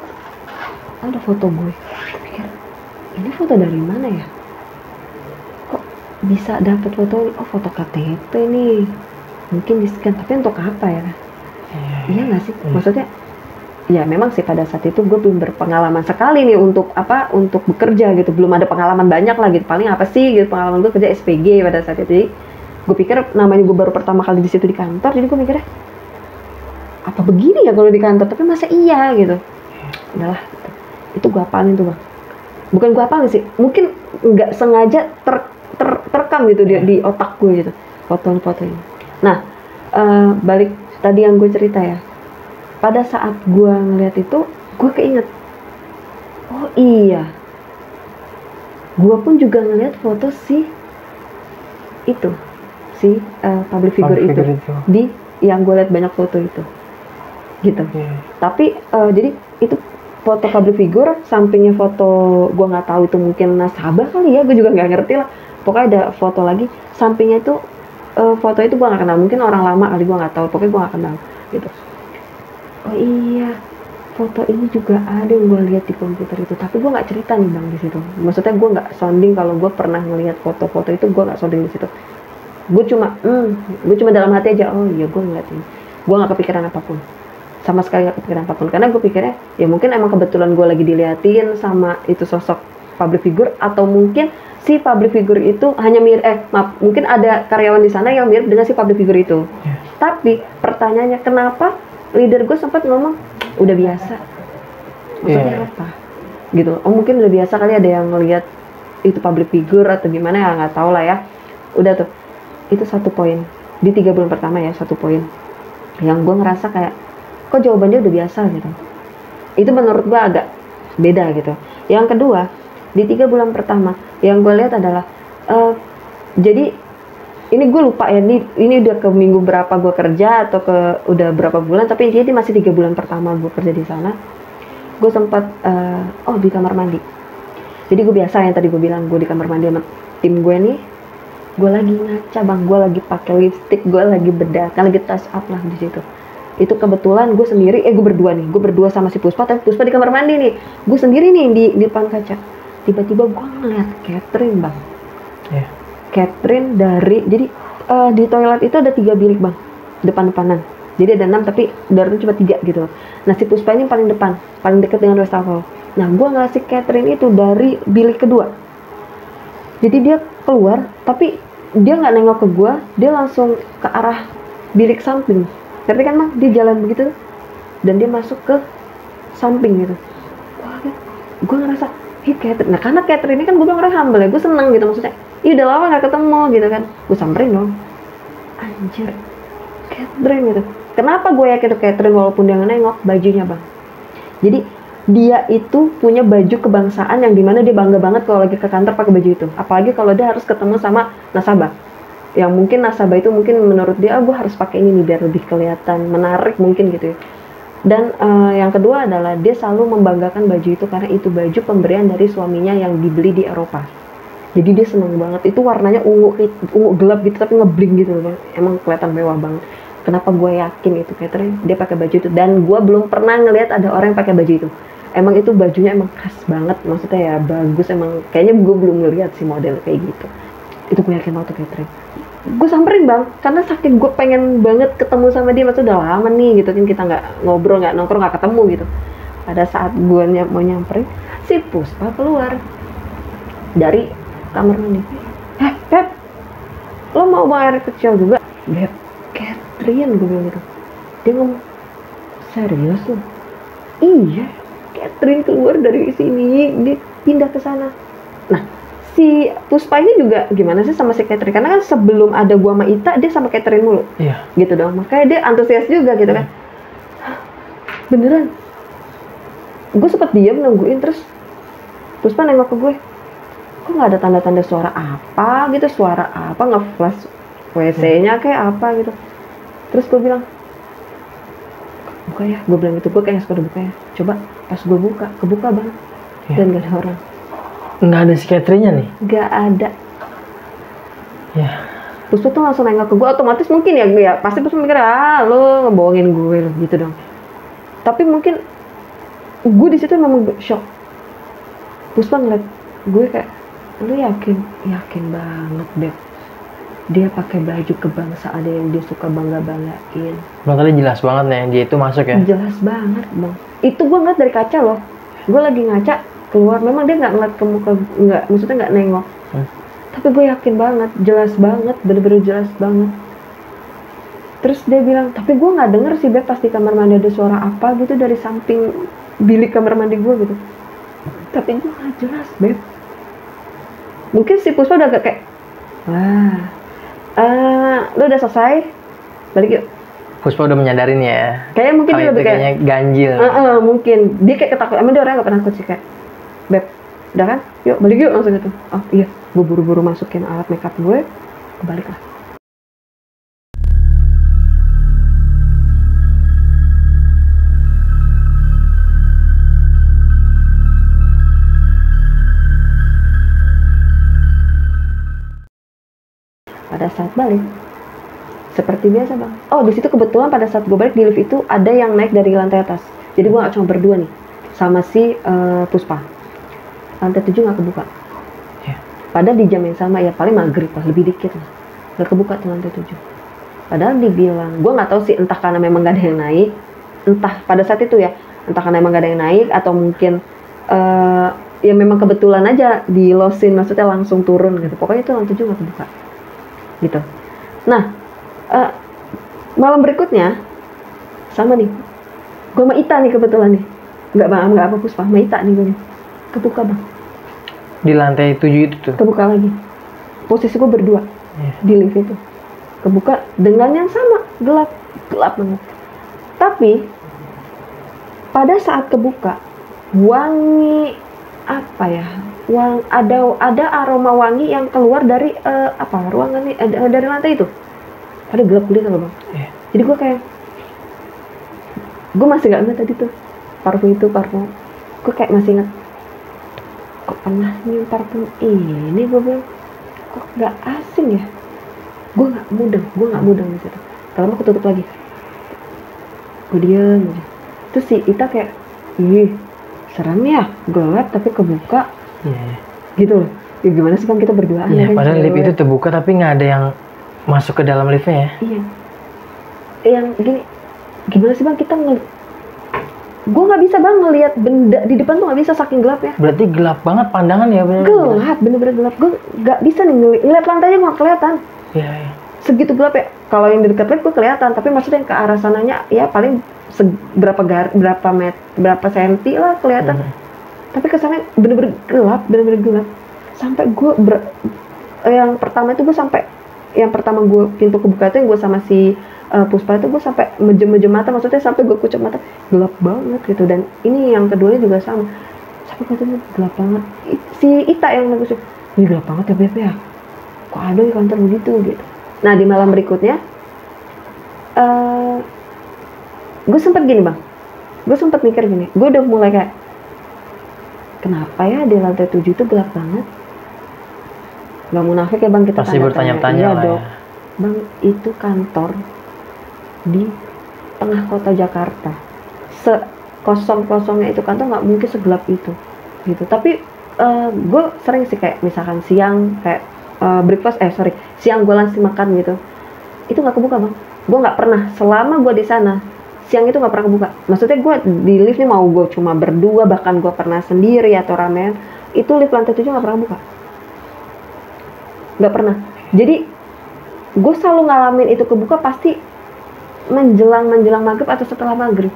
ada foto gue. Gue pikir ini foto dari mana ya? Kok bisa dapet foto? Oh foto KTP nih. Mungkin di scan, tapi untuk apa ya? Iya nggak sih? Maksudnya ya memang sih pada saat itu gue belum berpengalaman sekali nih untuk bekerja gitu, belum ada pengalaman banyak lah gitu. Paling apa sih gitu, pengalaman gue kerja SPG pada saat itu. Jadi gue pikir namanya gue baru pertama kali di situ di kantor, jadi gue mikirnya apa begini ya kalau di kantor, tapi masa iya gitu. Udahlah gitu. Itu gue hafalin tuh bang, bukan gue hafalin sih, mungkin nggak sengaja terekam gitu di otak gue gitu foto-foto ini. Nah balik tadi yang gue cerita ya, pada saat gue ngeliat itu gue keinget, oh iya gue pun juga ngeliat foto si public figure itu di yang gue liat banyak foto itu gitu. Tapi jadi itu foto public figure, sampingnya foto gue nggak tahu itu mungkin nasabah kali ya, gue juga nggak ngerti lah. Pokoknya ada foto lagi sampingnya itu foto itu gue nggak kenal, mungkin orang lama kali, gue nggak tahu, pokoknya gue nggak kenal gitu. Oh iya, foto ini juga ada yang gue lihat di komputer itu, tapi gue nggak cerita nih bang di situ. Maksudnya gue nggak sounding kalau gue pernah ngelihat foto-foto itu, gue nggak sounding di situ. Gue cuma dalam hati aja, oh iya gue ngeliat ini. Gue nggak kepikiran apapun, sama sekali nggak kepikiran apapun, karena gue pikirnya ya mungkin emang kebetulan gue lagi diliatin sama itu sosok public figure, atau mungkin si public figure itu hanya mirip, mungkin ada karyawan di sana yang mirip dengan si public figure itu. Tapi pertanyaannya, kenapa leader gue sempat ngomong udah biasa? Maksudnya apa? Gitu. Oh mungkin udah biasa kali ada yang ngelihat itu public figure atau gimana ya, nggak tahu lah ya. Udah tuh, itu satu poin. di 3 bulan pertama ya, satu poin yang gue ngerasa kayak kok jawabannya udah biasa gitu. Itu menurut gue agak beda gitu. Yang kedua, di 3 bulan pertama yang gue lihat adalah jadi ini gue lupa ya, ini udah ke minggu berapa gue kerja atau ke udah berapa bulan, tapi intinya ini masih 3 bulan pertama gue kerja di sana. Gue sempat di kamar mandi. Jadi gue biasa yang tadi gue bilang, gue di kamar mandi sama tim gue nih, gue lagi ngaca bang, gue lagi pakai lipstick, gue lagi bedak, kan lagi touch up lah di situ. Itu kebetulan gue sendiri, gue berdua sama si Puspa, tapi Puspa di kamar mandi nih, gue sendiri nih di depan kaca. Tiba-tiba gue ngeliat Catherine bang. Yeah. Catherine dari, jadi di toilet itu ada 3 bilik bang, depan-depanan. Jadi ada 6 tapi dari itu cuma 3 gitu. Nah si Puspa ini paling depan, paling dekat dengan wastafel. Nah gue ngeliat si Catherine itu dari bilik kedua. Jadi dia keluar, tapi dia nggak nengok ke gue, dia langsung ke arah bilik samping. Ngerti kan bang? Dia jalan begitu, dan dia masuk ke samping gitu. Gue ngerasa, Catherine. Nah karena Catherine ini kan gue bilang orang humble ya, gue seneng gitu maksudnya. Ih udah lama gak ketemu gitu kan. Gue samperin dong. Anjir, Catherine gitu. Kenapa gue yakin itu Catherine walaupun dia nggak nengok? Bajunya bang. Jadi dia itu punya baju kebangsaan yang dimana dia bangga banget kalau lagi ke kantor pakai baju itu. Apalagi kalau dia harus ketemu sama nasabah. Yang mungkin nasabah itu mungkin menurut dia, gue harus pakai ini nih biar lebih kelihatan menarik mungkin gitu ya. Dan yang kedua adalah dia selalu membanggakan baju itu karena itu baju pemberian dari suaminya yang dibeli di Eropa. Jadi dia seneng banget. Itu warnanya ungu gelap gitu tapi ngebling gitu loh bang. Emang kelihatan mewah banget. Kenapa gue yakin itu Catherine? Dia pakai baju itu dan gue belum pernah ngelihat ada orang yang pakai baju itu. Emang itu bajunya emang khas banget, maksudnya ya bagus, emang kayaknya gue belum ngelihat sih model kayak gitu. Itu gue yakin banget tuh Catherine. Gue samperin bang, karena saking gue pengen banget ketemu sama dia, maksudnya udah lama nih gitu kan kita nggak ngobrol, nggak nongkrong, nggak ketemu gitu. Pada saat gue mau nyamperin, si Puspa keluar dari kamar mandi. Beb, lo mau buang air kecil juga? Beb, Catherine gue bilang gitu. Dia ngomong, serius lo? Iya, Catherine keluar dari sini, dia pindah ke sana. Nah, si Puspa ini juga gimana sih sama si Catherine? Karena kan sebelum ada gua sama Ita, dia sama Catherine mulu. Iya. Gitu dong. Makanya dia antusias juga gitu kan. Beneran. Gue sempet diam nungguin, terus Puspa nengok ke gue. Kok nggak ada tanda-tanda suara apa gitu? Suara apa? Nge-flash WC-nya kayak apa gitu. Terus gue bilang, buka ya, gue bilang gitu, gue kayak suka buka ya. Coba pas gue buka, kebuka banget. Ya. Dan gak ada orang. Nggak ada si Catherine-nya nih? Gak ada. Ya. Puspa tuh langsung nengok ke gue, otomatis mungkin ya pasti Puspa mikir, lo ngebohongin gue gitu dong. Tapi mungkin gue di situ memang shock. Puspa ngeliat gue kayak, lu yakin banget Beb, dia pakai baju kebangsaan yang dia suka banggain. Berarti jelas banget nih dia itu masuk ya? Jelas banget bang. Itu gue ngeliat dari kaca loh. Gue lagi ngaca keluar, memang dia nggak ngeliat ke muka, maksudnya nggak nengok. Tapi gue yakin banget, jelas banget, bener-bener jelas banget. Terus dia bilang, tapi gue nggak denger sih Beb pas di kamar mandi ada suara apa gitu dari samping bilik kamar mandi gue gitu. Tapi gue nggak jelas Beb. Mungkin si Puspa udah agak kayak, lu udah selesai, balik yuk. Puspa udah menyadarin ya. Kayaknya mungkin dia lebih kayak ganjil. Mungkin dia kayak ketakutan. Emang dia orangnya gak pernah takut sih, kayak, Beb, udah kan? Yuk balik yuk langsung gitu. Oh iya, gue buru-buru masukin alat makeup gue, balik lah. Pada saat balik, seperti biasa bang. Oh di situ kebetulan pada saat gue balik di lift itu ada yang naik dari lantai atas. Jadi gue gak cuma berdua nih sama si Puspa. Lantai 7 gak kebuka. Yeah. Padahal di jam yang sama ya paling maghrib lah, lebih dikit lah. Gak kebuka tuh lantai 7. Padahal dibilang, gue gak tahu sih entah karena memang gak ada yang naik, entah pada saat itu ya, entah karena memang gak ada yang naik atau mungkin ya memang kebetulan aja di losin, maksudnya langsung turun gitu. Pokoknya itu lantai 7 gak kebuka. Gitu. Nah, malam berikutnya sama nih, gue sama Ita nih kebetulan nih, nggak apa Puspa, sama Ita nih gue nih, kebuka bang. Di lantai 7 itu tuh? Kebuka lagi. Posisi gue berdua di lift itu. kebuka dengan yang sama, gelap banget. Tapi pada saat kebuka, wangi apa ya? Ada aroma wangi yang keluar dari ruangan ini, dari lantai itu. Ada gelap gulita loh bang. Jadi gue masih nggak ingat tadi tuh parfum. Gue kayak masih ingat, kok pernah nyium parfum ini, gue bilang kok nggak asing ya. Gue nggak mudeng di situ. Kalau aku tutup lagi, gue diam aja. Terus si Ita kayak, ih serem ya, gelap tapi kebuka. Gitu loh. Ya gimana sih bang, kita berduaan ya, padahal lift itu terbuka tapi nggak ada yang masuk ke dalam liftnya ya. Iya. Yang gini, gimana sih bang, kita gue nggak bisa bang ngelihat benda di depan tuh, nggak bisa saking gelapnya. Berarti gelap banget pandangan ya, bener-bener gelap. Gue nggak bisa nih ngeliat lantainya, nggak kelihatan. Iya. Segitu gelap ya. Kalau yang di dekat lift gue kelihatan, tapi maksudnya yang ke arah sananya ya paling berapa senti lah kelihatan. Tapi kesannya bener-bener gelap. Sampai gue yang pertama itu gue sampai, yang pertama gue pintu kebuka itu yang gue sama si Puspa itu gue sampai mejem mata, maksudnya sampai gue kucek mata, gelap banget gitu. Dan ini yang keduanya juga sama, sampai katanya gelap banget. Si Ita yang nunggu, ini gelap banget ya Beb ya, kok ada di kantor begitu gitu. Nah di malam berikutnya gue sempet gini bang, gue sempet mikir gini, gue udah mulai kayak, kenapa ya di lantai 7 itu gelap banget. Gak munafik ya bang, kita pasti bertanya-tanya lah ya. Bang, itu kantor di tengah kota Jakarta, sekosong-kosongnya itu kantor nggak mungkin segelap itu gitu. Tapi gue sering sih kayak misalkan siang kayak siang gue langsung makan gitu, itu nggak kebuka bang. Gue nggak pernah selama gue di sana siang itu nggak pernah kebuka. Maksudnya gue di lift nih, mau gue cuma berdua, bahkan gue pernah sendiri atau ramean, itu lift lantai 7 nggak pernah buka, nggak pernah. Jadi gue selalu ngalamin itu kebuka pasti menjelang maghrib atau setelah maghrib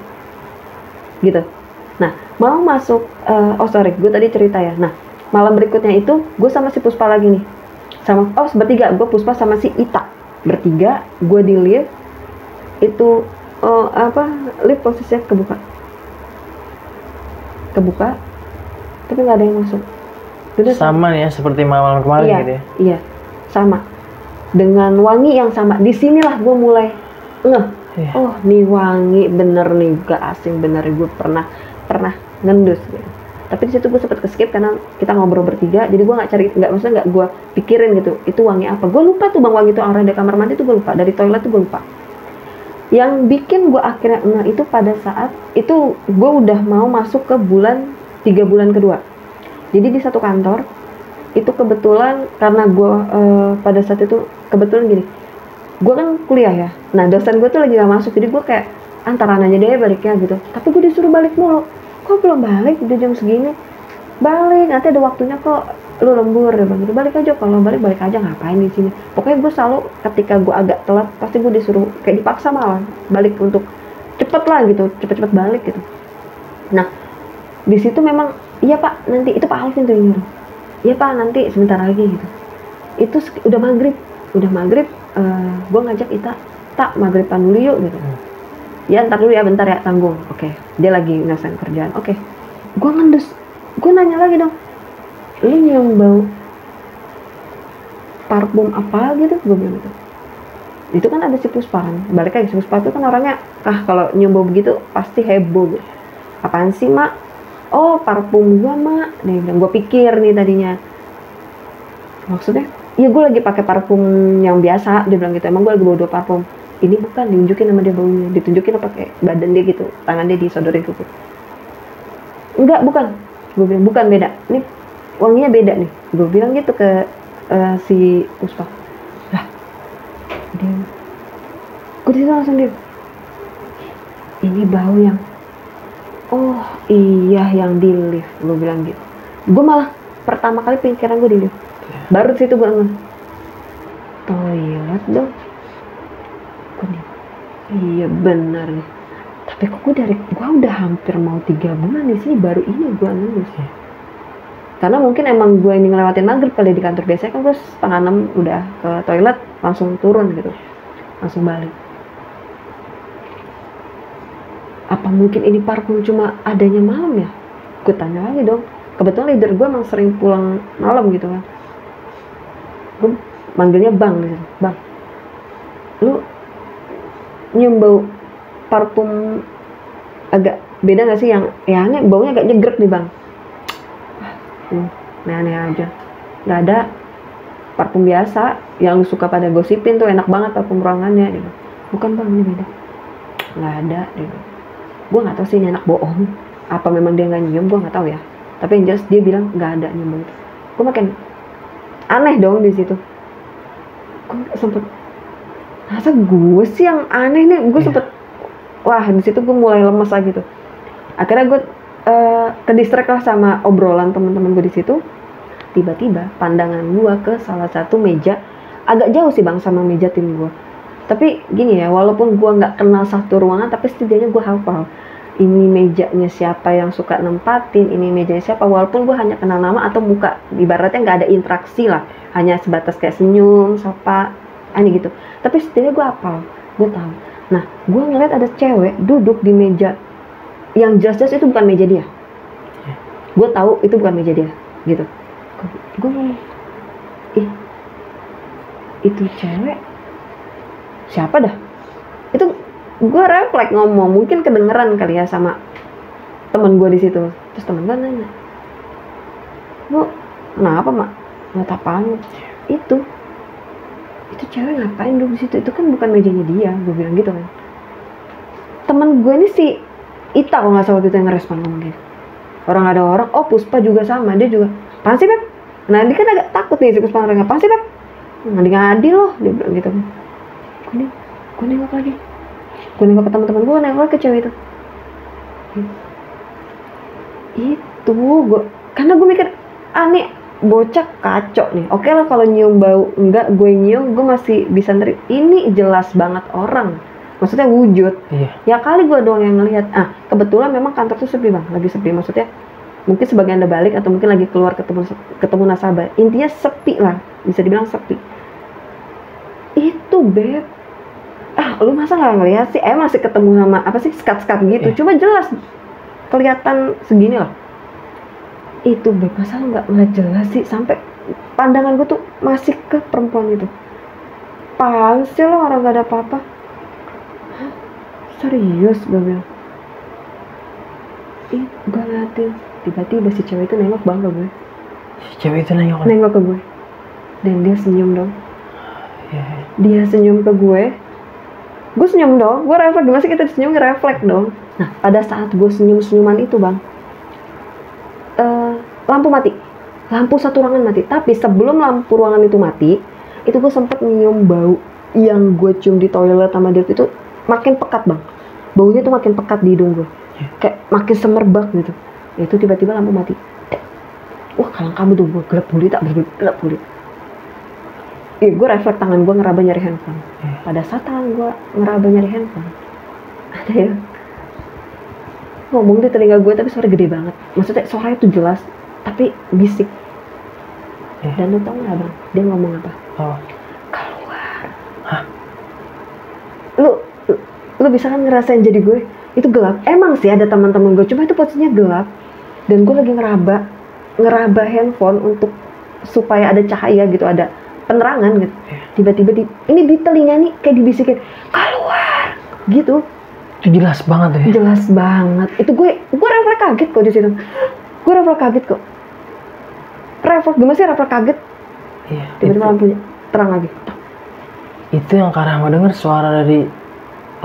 gitu. Nah mau masuk gue tadi cerita ya. Nah malam berikutnya itu gue sama si Puspa lagi nih, bertiga, gue Puspa sama si Ita bertiga, gue di lift itu lift posisinya kebuka tapi nggak ada yang masuk. Sama nih ya seperti malam kemarin gitu ya. Iya sama, dengan wangi yang sama. Disinilah gue mulai oh nih wangi bener nih, gak asing bener, gue pernah ngendus gitu. Tapi di situ gue sempet skip karena kita ngobrol bertiga, jadi gue nggak gue pikirin gitu itu wangi apa. Gue lupa tuh bang, wangi itu arah dari kamar mandi tuh gue lupa, dari toilet tuh gue lupa. Yang bikin gue akhirnya itu pada saat itu gue udah mau masuk ke 3 bulan kedua. Jadi di satu kantor itu kebetulan karena gue pada saat itu kebetulan gini, gue kan kuliah ya. Nah dosen gue tuh lagi gak masuk, jadi gue kayak antara nanya deh baliknya gitu. Tapi gue disuruh balik mulu. Kok belum balik? Udah jam segini. Balik, nanti ada waktunya kok, lu lembur ya bang. Gitu. Balik aja, kalau balik aja, ngapain di sini. Pokoknya gue selalu ketika gue agak telat pasti gue disuruh kayak dipaksa malah balik untuk cepet lah gitu, cepet balik gitu. Nah di situ memang iya pak, nanti itu Pak Alvin tuh yang nyuruh. Iya pak, nanti sebentar lagi gitu. Itu udah maghrib. Gue ngajak Ita, tak maghriban dulu yuk gitu. Ya ntar dulu ya, bentar ya, tanggung. Oke. Dia lagi ngerasain kerjaan. Oke. Gue ngendus. Gue nanya lagi dong, lu nyium bau parfum apa gitu? Gue bilang gitu. Itu kan ada si Puspa kan. Balik lagi, si Puspa itu kan orangnya kalau nyium bau begitu pasti heboh gitu. Apaan sih mak? Oh parfum gua mak. Dia bilang, gue pikir nih tadinya maksudnya iya gue lagi pakai parfum yang biasa. Dia bilang gitu, emang gue lagi bawa 2 parfum. Ini bukan, diunjukin sama dia baunya, ditunjukin pakai badan dia gitu, tangan dia disodorin ke gue. Enggak, bukan. Gue bilang bukan, beda. Ini wanginya beda nih. Gue bilang gitu ke si Puspa. Lah, dia, gue disitu langsung dia, ini bau yang, oh iya yang di lift. Gue bilang gitu. Gue malah pertama kali pikiran gue di lift. Baru situ gue ngomong, toilet dong. Iya benar nih. Tapi kok gue udah hampir mau 3 bulan di sini, baru ini gue nunggu sih. Karena mungkin emang gue ini ngelewatin maghrib kali di kantor. Biasanya kan gue 5:30 udah ke toilet langsung turun gitu. langsung balik. Apa mungkin ini parfum cuma adanya malam ya? Gue tanya lagi dong. Kebetulan leader gue emang sering pulang malam gitu kan. Gue manggilnya bang gitu. Bang, lu nyium bau parfum agak beda gak sih, yang ya ini baunya agak nyegrek nih bang? Aneh aja, nggak ada. Parfum biasa yang suka pada gosipin tuh enak banget parfum ruangannya gitu. Bukan bang, ini beda. Nggak ada gitu. Gue nggak tahu sih ini anak bohong apa memang dia nggak nyium, gue nggak tahu ya. Tapi yang jelas dia bilang nggak ada nyium itu. Gue makin aneh dong di situ. Gue sempet, masa gue sih yang aneh nih. Gue sempet, wah di situ gue mulai lemes lagi tuh. Akhirnya gue ke distract lah sama obrolan teman-teman gue di situ. Tiba-tiba pandangan gue ke salah satu meja, agak jauh sih bang sama meja tim gue. Tapi gini ya, walaupun gue nggak kenal satu ruangan, tapi setidaknya gue hafal ini mejanya siapa yang suka nempatin, ini mejanya siapa, walaupun gue hanya kenal nama atau muka. Ibaratnya nggak ada interaksi lah, hanya sebatas kayak senyum, sapa, aneh gitu. Tapi setidaknya gue hafal, gue tahu. Nah, gue ngeliat ada cewek duduk di meja yang jelas-jelas itu bukan meja dia. Gue tahu itu bukan meja dia, gitu. Gue ngomong, ih, itu cewek siapa dah? Itu gue refleks ngomong, mungkin kedengeran kali ya sama temen gue di situ. Terus temen gue nanya, bu, kenapa mak? Nggak apaan? Itu cewek ngapain duduk di situ? Itu kan bukan mejanya dia. Gue bilang gitu kan. Temen gue ini si Ita kalau nggak salah waktu itu yang ngerespon ngomong gitu. Orang ada orang, oh Puspa juga sama, dia juga. Apaan sih Beb? Nah dia kan agak takut nih si Puspa orangnya. Apaan sih Beb? Ngadi-ngadi loh, dia bilang gitu kan. Gue nengok lagi. Gue nengok ke teman-teman gue, nengok lagi ke cewek itu. Itu gue, karena gue mikir, nih bocah kacau nih. Oke lah kalau nyium bau, enggak gue nyium, gue masih bisa nerima. Ini jelas banget orang. Maksudnya wujud. Iya. Ya kali gue doang yang ngelihat. Kebetulan memang kantor tuh sepi bang, lagi sepi. Maksudnya mungkin sebagian ada balik atau mungkin lagi keluar ketemu nasabah. Intinya sepi lah, bisa dibilang sepi. Itu Beb. Lu masa nggak ngelihat sih? Masih ketemu sama apa sih skat-skat gitu. Coba jelas kelihatan segini lah. Itu Beb, masa lu nggak jelas sih? Sampai pandangan gue tuh masih ke perempuan itu. Apaan sih lo, orang gak ada apa-apa? Serius gue bilang. Gue ngeliatin, tiba-tiba si cewek itu nengok bang ke gue. Si cewek itu nengok ke gue, dan dia senyum dong. Dia senyum ke gue senyum dong. Gue refleks, gimana sih kita senyum, refleks dong. Nah pada saat gue senyuman itu bang, lampu mati, lampu satu ruangan mati. Tapi sebelum lampu ruangan itu mati, itu gue sempet nyium bau yang gue cium di toilet sama dia itu makin pekat bang. Baunya tuh makin pekat di hidung gue, kayak makin semerbak gitu. Itu tiba-tiba lampu mati. Wah kalang kamu tuh, gue gelap gulit, gelap gulit. Gue refleks tangan gue ngeraba nyari handphone. Pada saat tangan gue ngeraba nyari handphone, ada ya ngomong di telinga gue, tapi suara gede banget. Maksudnya suaranya tuh jelas, tapi bisik. Dan lu tau gak bang, dia ngomong apa? Keluar. Hah? Lu bisa kan ngerasain jadi gue itu gelap. Emang sih ada teman-teman gue, cuma itu posisinya gelap. Dan gue lagi ngeraba handphone untuk supaya ada cahaya gitu, ada penerangan gitu. Tiba-tiba ini di telinga nih kayak dibisikin keluar gitu. Itu jelas banget ya. Jelas banget. Itu gue refleks kaget kok di situ. Gue refleks kaget kok. Refleks gimana sih refleks kaget? Iya. Tiba-tiba lampunya terang lagi. Itu yang karena mau denger suara dari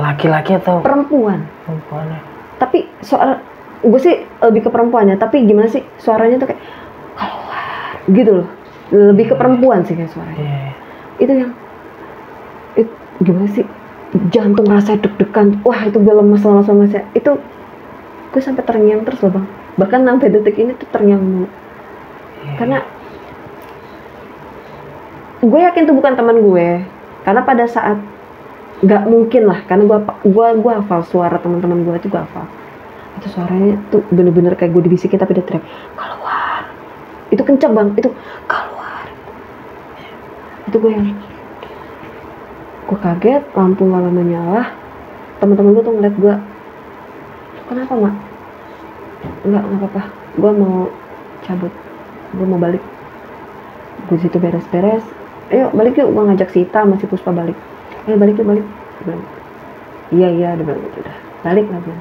laki-laki atau perempuan? Perempuannya. Tapi suara gue sih lebih ke perempuannya. Tapi gimana sih suaranya tuh kayak keluar gitu loh. Lebih ke perempuan sih kayak suaranya. Itu yang gimana sih, jantung rasanya deg-degan. Wah itu gue lemes ya. Itu gue sampai terngiang terus loh bang. Bahkan sampai detik ini tuh terngiang mulu. Karena gue yakin itu bukan teman gue. Karena pada saat nggak mungkin lah, karena gue hafal suara teman-teman gue itu, gue hafal. Itu suaranya tuh bener-bener kayak gue dibisikin tapi dia teriak keluar. Itu kenceng bang, itu keluar. Itu gue Gue kaget, lampu gak lama nyala. Teman-teman gue tuh ngeliat gue, kenapa mak? Enggak apa-apa, gue mau cabut, gue mau balik. Gue situ beres-beres, ayo balik yuk, gue ngajak si Ita sama si Puspa balik. Ayo balik yuk, balik. Iya, dia bilang gitu, udah balik lah gue.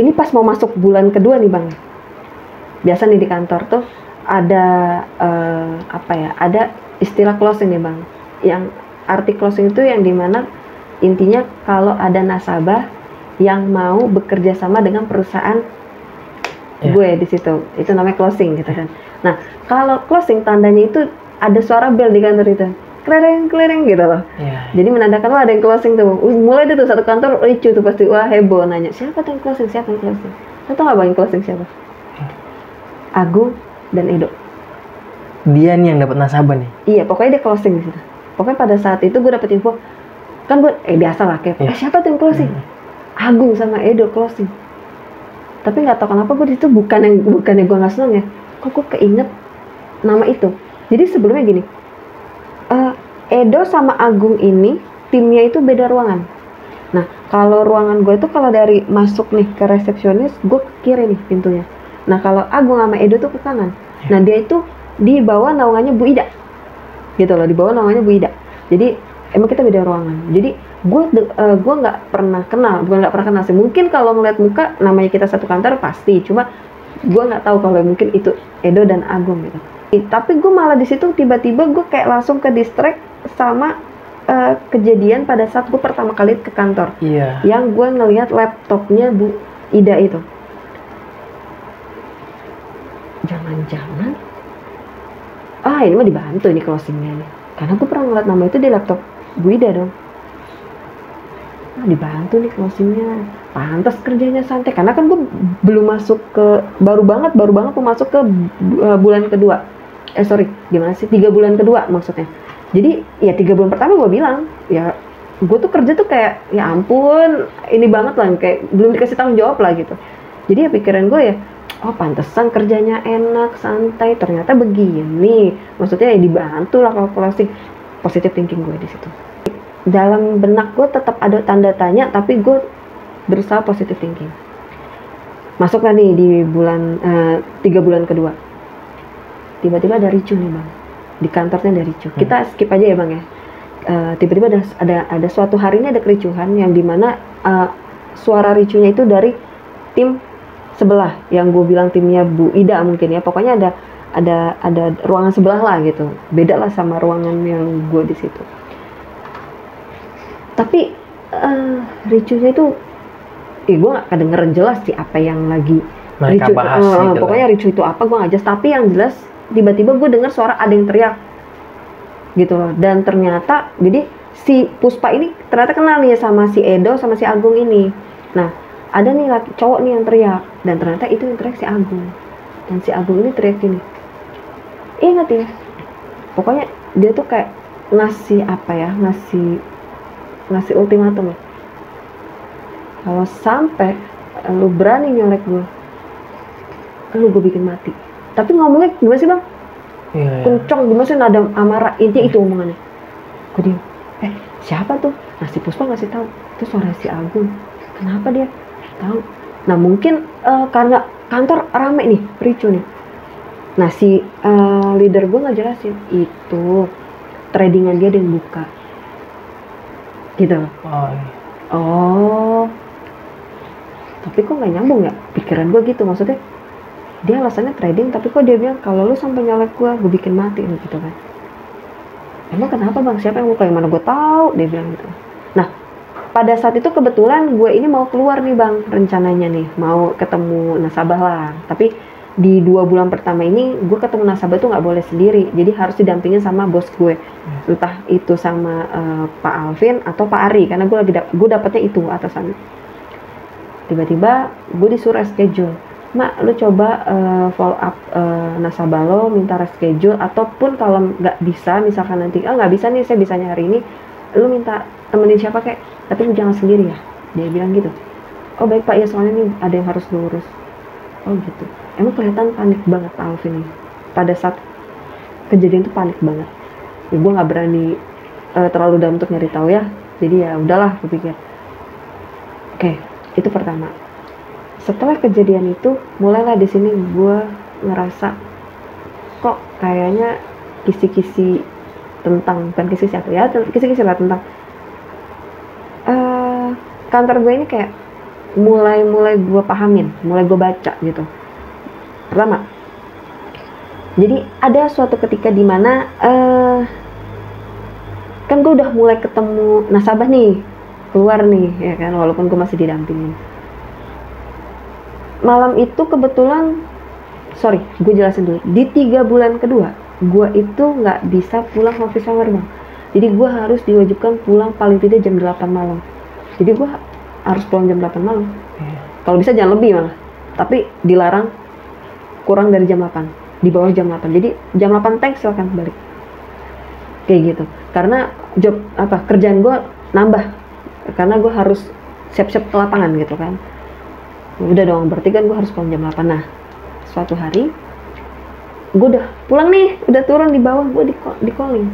Ini pas mau masuk bulan kedua nih bang. Biasa nih di kantor tuh ada ada istilah closing nih bang. Yang arti closing itu yang dimana intinya kalau ada nasabah yang mau bekerja sama dengan perusahaan gue di situ, itu namanya closing gitu kan. Nah kalau closing tandanya itu ada suara bel di kantor itu, klereng gitu loh. Jadi menandakan wah ada yang closing tuh. Mulai itu tuh satu kantor ricu tuh pasti, wah heboh nanya siapa tuh yang closing. Lo tau gak bang yang closing siapa? Agung dan Edo. Dia nih yang dapat nasabah nih. Iya, pokoknya dia closing di situ. Pokoknya pada saat itu gue dapet info, kan gue biasa lah kayak siapa tuh yang closing? Agung sama Edo closing. Tapi nggak tahu kenapa gue di situ bukannya gue nggak seneng ya, kok gue keinget nama itu. Jadi sebelumnya gini, Edo sama Agung ini timnya itu beda ruangan. Nah kalau ruangan gue itu kalau dari masuk nih ke resepsionis, gue ke kiri nih pintunya. Nah kalau Agung sama Edo tuh ke kanan. Nah dia itu di bawah naungannya Bu Ida, gitu loh, di bawah naungannya Bu Ida. Jadi emang kita beda ruangan. Jadi gue nggak pernah kenal, bukan nggak pernah kenal sih. Mungkin kalau ngeliat muka namanya kita satu kantor pasti. Cuma gue nggak tahu kalau mungkin itu Edo dan Agung gitu. Tapi gue malah di situ tiba-tiba gue kayak langsung ke distract sama kejadian pada saat gue pertama kali ke kantor. Yang gue ngeliat laptopnya Bu Ida itu. Jangan-jangan ini mah dibantu nih closingnya nih. Karena gue pernah ngeliat nama itu di laptop Bu Ida dong. Dibantu nih closingnya, pantas kerjanya santai. Karena kan gue belum masuk ke, baru banget mau masuk ke bulan kedua. 3 bulan kedua maksudnya. Jadi ya 3 bulan pertama gue bilang ya gue tuh kerja tuh kayak ya ampun ini banget lah, kayak belum dikasih tanggung jawab lah gitu. Jadi ya pikiran gue ya, oh pantesan kerjanya enak santai, ternyata begini. Maksudnya ya dibantu lah kalau closing. Positive thinking gue di situ. Dalam benak gue tetap ada tanda tanya, tapi gue berusaha positive thinking. Masuklah nih di bulan 3 bulan kedua. Tiba-tiba ada ricu nih bang, di kantornya ada ricu. Kita skip aja ya bang ya. Tiba-tiba ada suatu hari ini ada kericuhan yang dimana suara ricunya itu dari tim sebelah, yang gue bilang timnya Bu Ida mungkin ya. Pokoknya ada ruangan sebelah lah gitu, beda lah sama ruangan yang gue di situ. Tapi ricunya itu gue gak kedengeran jelas sih apa yang lagi mereka ricu, bahas gitu. pokoknya ricu itu apa gue gak jelas. Tapi yang jelas tiba-tiba gue dengar suara ada yang teriak gitu loh. Dan ternyata jadi si Puspa ini ternyata kenal nih sama si Edo sama si Agung ini. Nah ada nih cowok nih yang teriak, dan ternyata itu yang teriak si Agung. Dan si Agung ini teriak gini, ingat ya, pokoknya dia tuh kayak ngasih ngasih ultimatum, kalau sampai lu berani nyolek gue bikin mati. Tapi ngomongnya gimana sih bang? Kenceng gimana sih, nada amarah, intinya itu omongannya. Gue diam, siapa tuh? Nah si Puspa ngasih tahu itu suara si Agung. Kenapa dia tahu? Nah mungkin karena kantor rame nih, ricu nih. Nah si leader gue ngejelasin itu tradingan dia yang buka gitu. Oh tapi kok nggak nyambung ya pikiran gue gitu. Maksudnya dia alasannya trading, tapi kok dia bilang kalau lu sampai nyolek gue bikin mati gitu kan. Emang kenapa bang, siapa yang buka? Yang mana gue tahu, dia bilang gitu. Nah pada saat itu kebetulan gue ini mau keluar nih bang, rencananya nih mau ketemu nasabah lah. Tapi di 2 bulan pertama ini gue ketemu nasabah tuh nggak boleh sendiri, jadi harus didampingin sama bos gue. Entah itu sama Pak Alvin atau Pak Ari, karena gue dapetnya itu atasan. Tiba-tiba gue disuruh schedule, mak lu coba follow up nasabah lo, minta reschedule, ataupun kalau nggak bisa misalkan nanti nggak bisa nih, saya bisanya hari ini, lu minta temenin siapa kek, tapi lu jangan sendiri ya, dia bilang gitu. Oh baik pak, ya soalnya nih ada yang harus lu urus. Oh gitu. Emang kelihatan panik banget Pak Alvin ini pada saat kejadian itu, panik banget ya. Gue nggak berani terlalu dalam untuk nyari tahu ya, jadi ya udahlah gue pikir. Oke, itu pertama. Setelah kejadian itu mulailah di sini gue ngerasa kok kayaknya kisi-kisi tentang, bukan kisi-kisi apa ya, kisi-kisi lah tentang kantor gue ini kayak mulai gue pahamin, mulai gue baca gitu. Pertama, jadi ada suatu ketika di mana kan gue udah mulai ketemu nasabah nih, keluar nih ya kan, walaupun gue masih didampingin. Malam itu kebetulan, gue jelasin dulu, di 3 bulan kedua gue itu nggak bisa pulang office hour bang. Jadi gue harus diwajibkan pulang paling tidak jam 8 malam. Jadi gue harus pulang jam 8 malam. Kalau bisa jangan lebih malah, tapi dilarang kurang dari jam 8, di bawah jam 8. Jadi jam 8 teng silakan balik. Kayak gitu. Karena kerjaan gue nambah, karena gue harus siap-siap ke lapangan gitu kan. Udah dong, berarti kan gue harus pulang jam 8. Nah, suatu hari gue udah pulang nih, udah turun di bawah, gue di calling.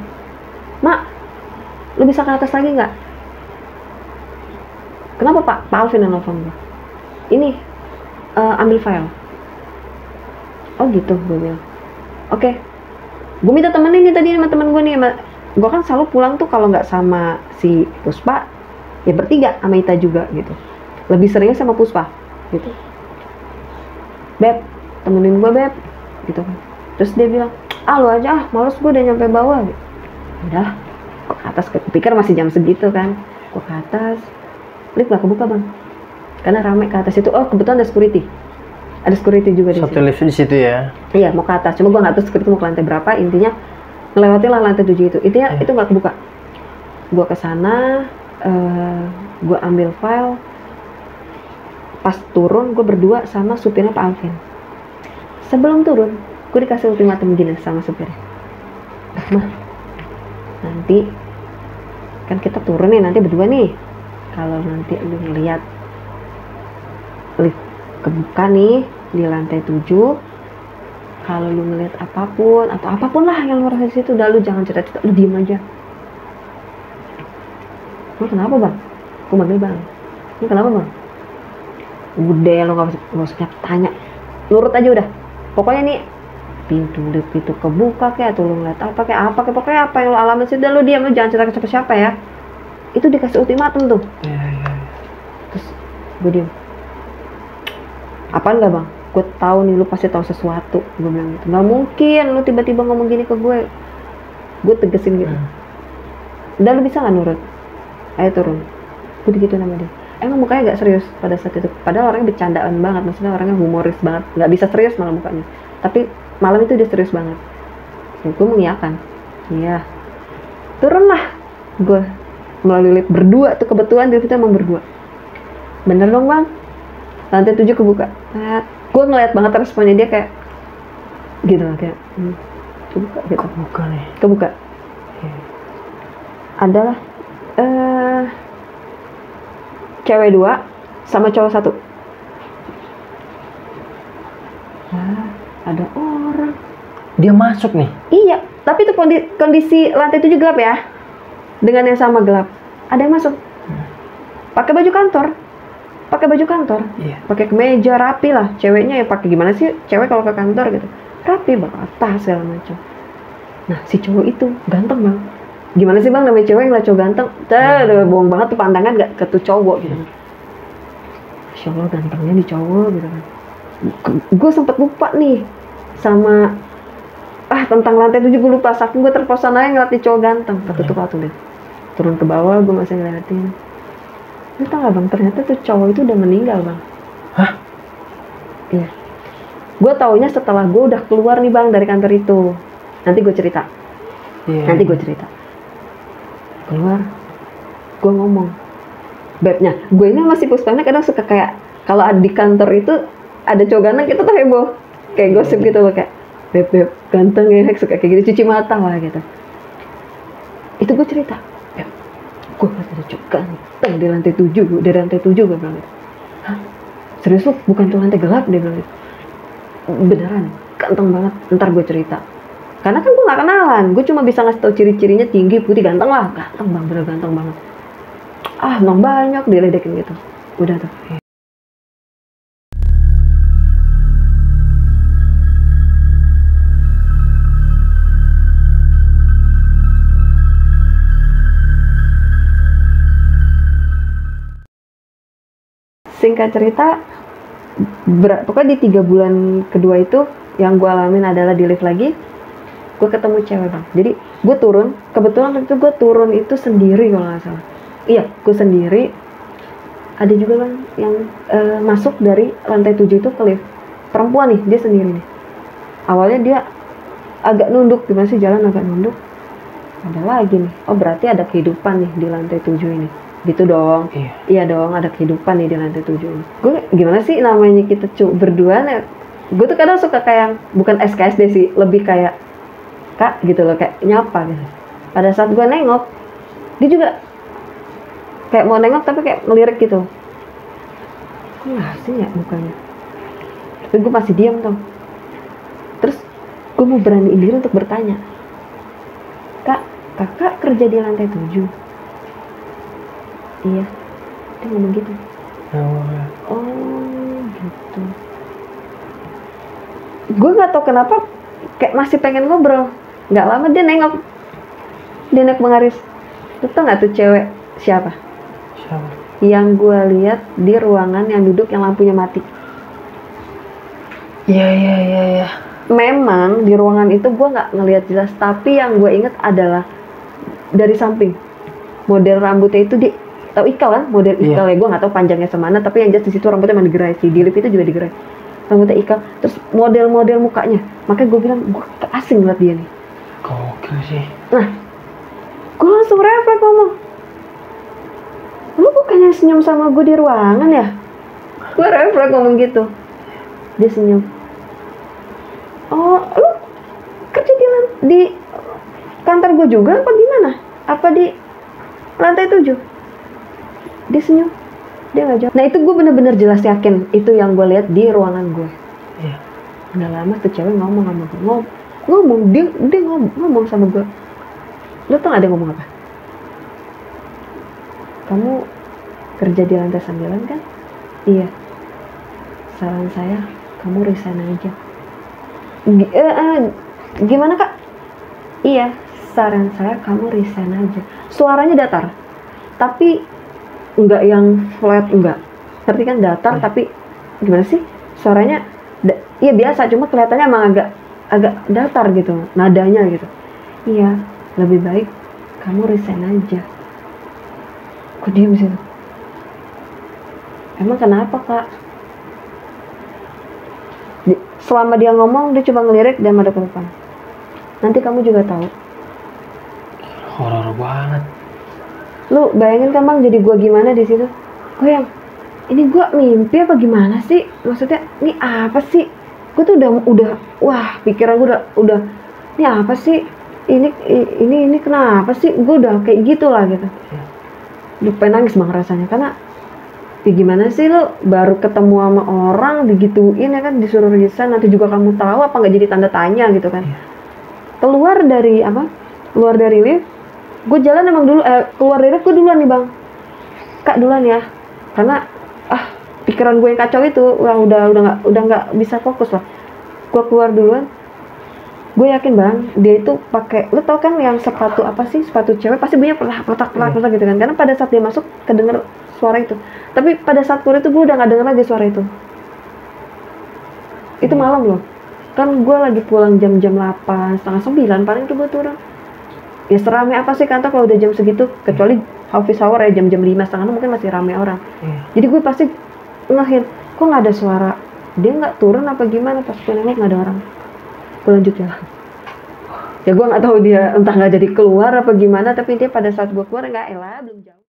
Mak, lu bisa ke atas lagi nggak? Kenapa Pak? Pak Alvin yang nelfon gue. Ini ambil file. Oh gitu, gue bilang. Oke. Gue minta temenin nih tadi sama temen gue nih. Gue kan selalu pulang tuh kalau nggak sama si Puspa, ya bertiga sama Ita juga gitu. Lebih seringnya sama Puspa gitu. Beb, temenin gue Beb, gitu kan. Terus dia bilang, lu aja, males gue udah nyampe bawah. Gitu. Udah, ke atas, pikir masih jam segitu kan. Gue ke atas, lift gak kebuka bang, karena ramai ke atas itu. Oh kebetulan ada security juga di satu lift di situ ya. Iya, mau ke atas, cuma gue nggak tahu security mau ke lantai berapa. Intinya ngelewatin lah lantai 7 itu. Intinya itu nggak kebuka. Gue kesana, gue ambil file. Pas turun gue berdua sama supirnya Pak Alvin. Sebelum turun gue dikasih ultimatum gini sama supirnya, mah nanti kan kita turun nih nanti berdua nih, kalau nanti lu ngeliat lift kebuka nih di lantai 7, kalau lu ngeliat apapun atau apapun lah yang lu rasa di situ, udah lu jangan cerita-cerita, lu diem aja. Lu kenapa bang? Gue manggil bang. Lu kenapa bang? Udah lu gak usah tanya, nurut aja udah. Pokoknya nih pintu lift itu kebuka kayak, atau lu ngeliat apa kayak, pokoknya apa yang lu alamin sih, udah lu diam, lu jangan cerita ke siapa-siapa ya. Itu dikasih ultimatum tuh. Terus gue diem. Apaan gak bang? Gue tahu nih lu pasti tahu sesuatu. Gue bilang gitu. Gak mungkin lu tiba-tiba ngomong gini ke gue. Gue tegesin gitu. Udah lu bisa gak nurut? Ayo turun. Gue digituin sama dia. Emang mukanya gak serius pada saat itu. Padahal orangnya bercandaan banget. Maksudnya orangnya humoris banget. Gak bisa serius malah mukanya. Tapi malam itu dia serius banget. Gue mengiyakan. Iya. Turunlah. Gue melalui lift berdua tuh, kebetulan lift itu emang berdua. Bener dong bang, lantai 7 kebuka. Gue ngeliat banget responnya dia kayak gitu lah, kayak kebuka gitu. Kebuka nih. Kebuka. Adalah cewek 2 sama cowok 1. Ada orang. Dia masuk nih. Iya, tapi itu kondisi lantai 7 gelap ya. Dengan yang sama gelap. Ada yang masuk. Pakai baju kantor. Iya. Pakai kemeja rapi lah. Ceweknya ya pakai gimana sih? Cewek kalau ke kantor gitu. Rapi bakal tas segala macam. Nah, si cowok itu ganteng bang. Gimana sih bang namanya cewek yang cowok ganteng? Udah bohong banget tuh pandangan gak ke tuh cowok gitu. Masya Allah gantengnya di cowok gitu kan. Gue sempet lupa nih sama tentang lantai 7 gue lupa. Saking gue terpesona aja ngeliat di cowok ganteng. Ketutup tuh deh. Turun ke bawah gue masih ngeliatin. Lu tau gak bang, ternyata tuh cowok itu udah meninggal bang. Hah? Iya. Gue taunya setelah gue udah keluar nih bang dari kantor itu. Nanti gue cerita. Keluar, gue ngomong, Bebnya, gue ini masih Puspanya kadang suka kayak, kalau di kantor itu ada cowok ganteng kita tuh heboh. Kayak gosip gitu loh, kayak Beb ganteng ya, suka kayak gitu, cuci mata lah gitu. Itu gue cerita, gue pas ada ganteng di lantai 7, dari lantai 7 gue bilang gitu. Hah? Serius lu? Bukan tuh lantai gelap? Dia bilang gitu. Beneran, ganteng banget, ntar gue cerita. Karena kan gue gak kenalan, gue cuma bisa ngasih tau ciri-cirinya, tinggi, putih, ganteng lah. Ganteng banget, bener ganteng banget. Ah, emang banyak diledekin gitu. Udah tuh. Singkat cerita, pokoknya di 3 bulan kedua itu yang gue alamin adalah di lift lagi, gue ketemu cewek bang. Jadi gue turun, kebetulan waktu itu gue turun itu sendiri kalau nggak salah. Iya, gue sendiri. Ada juga bang yang masuk dari lantai 7 itu ke lift. Perempuan nih, dia sendiri nih. Awalnya dia agak nunduk, gimana sih jalan agak nunduk. Ada lagi nih, oh berarti ada kehidupan nih di lantai 7 ini. Gitu dong. Iya dong, ada kehidupan nih di lantai 7 ini. Gue gimana sih namanya kita berdua nih. Gue tuh kadang suka kayak, bukan SKSD sih, lebih kayak kak gitu loh, kayak nyapa gitu. Pada saat gue nengok, dia juga kayak mau nengok tapi kayak ngelirik gitu. Kok ngasih ya mukanya? Tapi gue masih diam tuh. Terus gue mau beraniin diri untuk bertanya, kak, kakak kerja di lantai 7? Iya, dia ngomong gitu. Oh gitu. Gue nggak tahu kenapa kayak masih pengen ngobrol. Nggak lama dia nengok, dia naik mengaris. Lu tau nggak tuh cewek siapa? Siapa? Yang gue lihat di ruangan yang duduk yang lampunya mati. Iya. Memang di ruangan itu gue nggak ngelihat jelas, tapi yang gue inget adalah dari samping. Model rambutnya itu tahu ikal kan? Model ikal ya, gue nggak tahu panjangnya semana, tapi yang jelas di situ rambutnya emang digerai. Si Dilip itu juga digerai. Rambutnya ikal, terus model-model mukanya. Makanya gue bilang gue asing ngeliat dia nih. Gokil sih. Nah, gue langsung refleks ngomong, lu bukannya senyum sama gue di ruangan ya? Gue refleks ngomong gitu. Dia senyum. Oh, lu kerja di kantor gue juga apa gimana? Apa di lantai 7? Dia senyum. Dia nggak jawab. Nah itu gue bener-bener jelas yakin itu yang gue lihat di ruangan gue. Iya. Nggak lama tuh cewek ngomong sama gue. Dia ngomong sama gue. Lu tau gak dia ngomong apa? Kamu kerja di lantai 9 kan? Iya. Saran saya, kamu resign aja. Gimana kak? Iya, saran saya kamu resign aja. Suaranya datar, tapi enggak yang flat, enggak. Ngerti kan datar, tapi gimana sih? Suaranya, iya biasa, cuma kelihatannya emang agak datar gitu, nadanya gitu. Iya, lebih baik kamu resign aja. Kok diem sih? Emang kenapa kak? Selama dia ngomong, dia coba ngelirik dan ada ke depan. Nanti kamu juga tahu. Horor banget. Lu bayangin kan bang, jadi gue gimana di situ? Gue yang, ini gue mimpi apa gimana sih? Maksudnya, ini apa sih? Gue tuh udah, wah pikiran gue udah, ini apa sih? Ini kenapa sih? Gue udah kayak gitulah gitu. Udah pengen nangis bang rasanya, karena ya gimana sih lo baru ketemu sama orang digituin ya kan, disuruh resign, nanti juga kamu tahu apa nggak, jadi tanda tanya gitu kan. Keluar dari lift, gue jalan emang dulu, keluar dari lift gue duluan nih bang, kak duluan ya, karena pikiran gue yang kacau itu udah nggak bisa fokus lah. Gue keluar duluan. Gue yakin bang, dia itu pakai, lo tau kan yang sepatu apa sih, sepatu cewek pasti bunyinya petak gitu kan, karena pada saat dia masuk kedenger suara itu. Tapi pada saat keluar itu gue udah nggak denger lagi suara itu. Itu malam loh, kan gue lagi pulang jam 8, setengah 9 paling tuh gue turun. Ya serame apa sih kantor kalau udah jam segitu, kecuali office hour ya jam 5, setengah 6 mungkin masih rame orang. Jadi gue pasti ngehin, kok nggak ada suara, dia nggak turun apa gimana. Pas gue nengok nggak ada orang, gue lanjut jalan. Ya gue nggak tahu dia entah nggak jadi keluar apa gimana, tapi dia pada saat gue keluar nggak, belum jauh.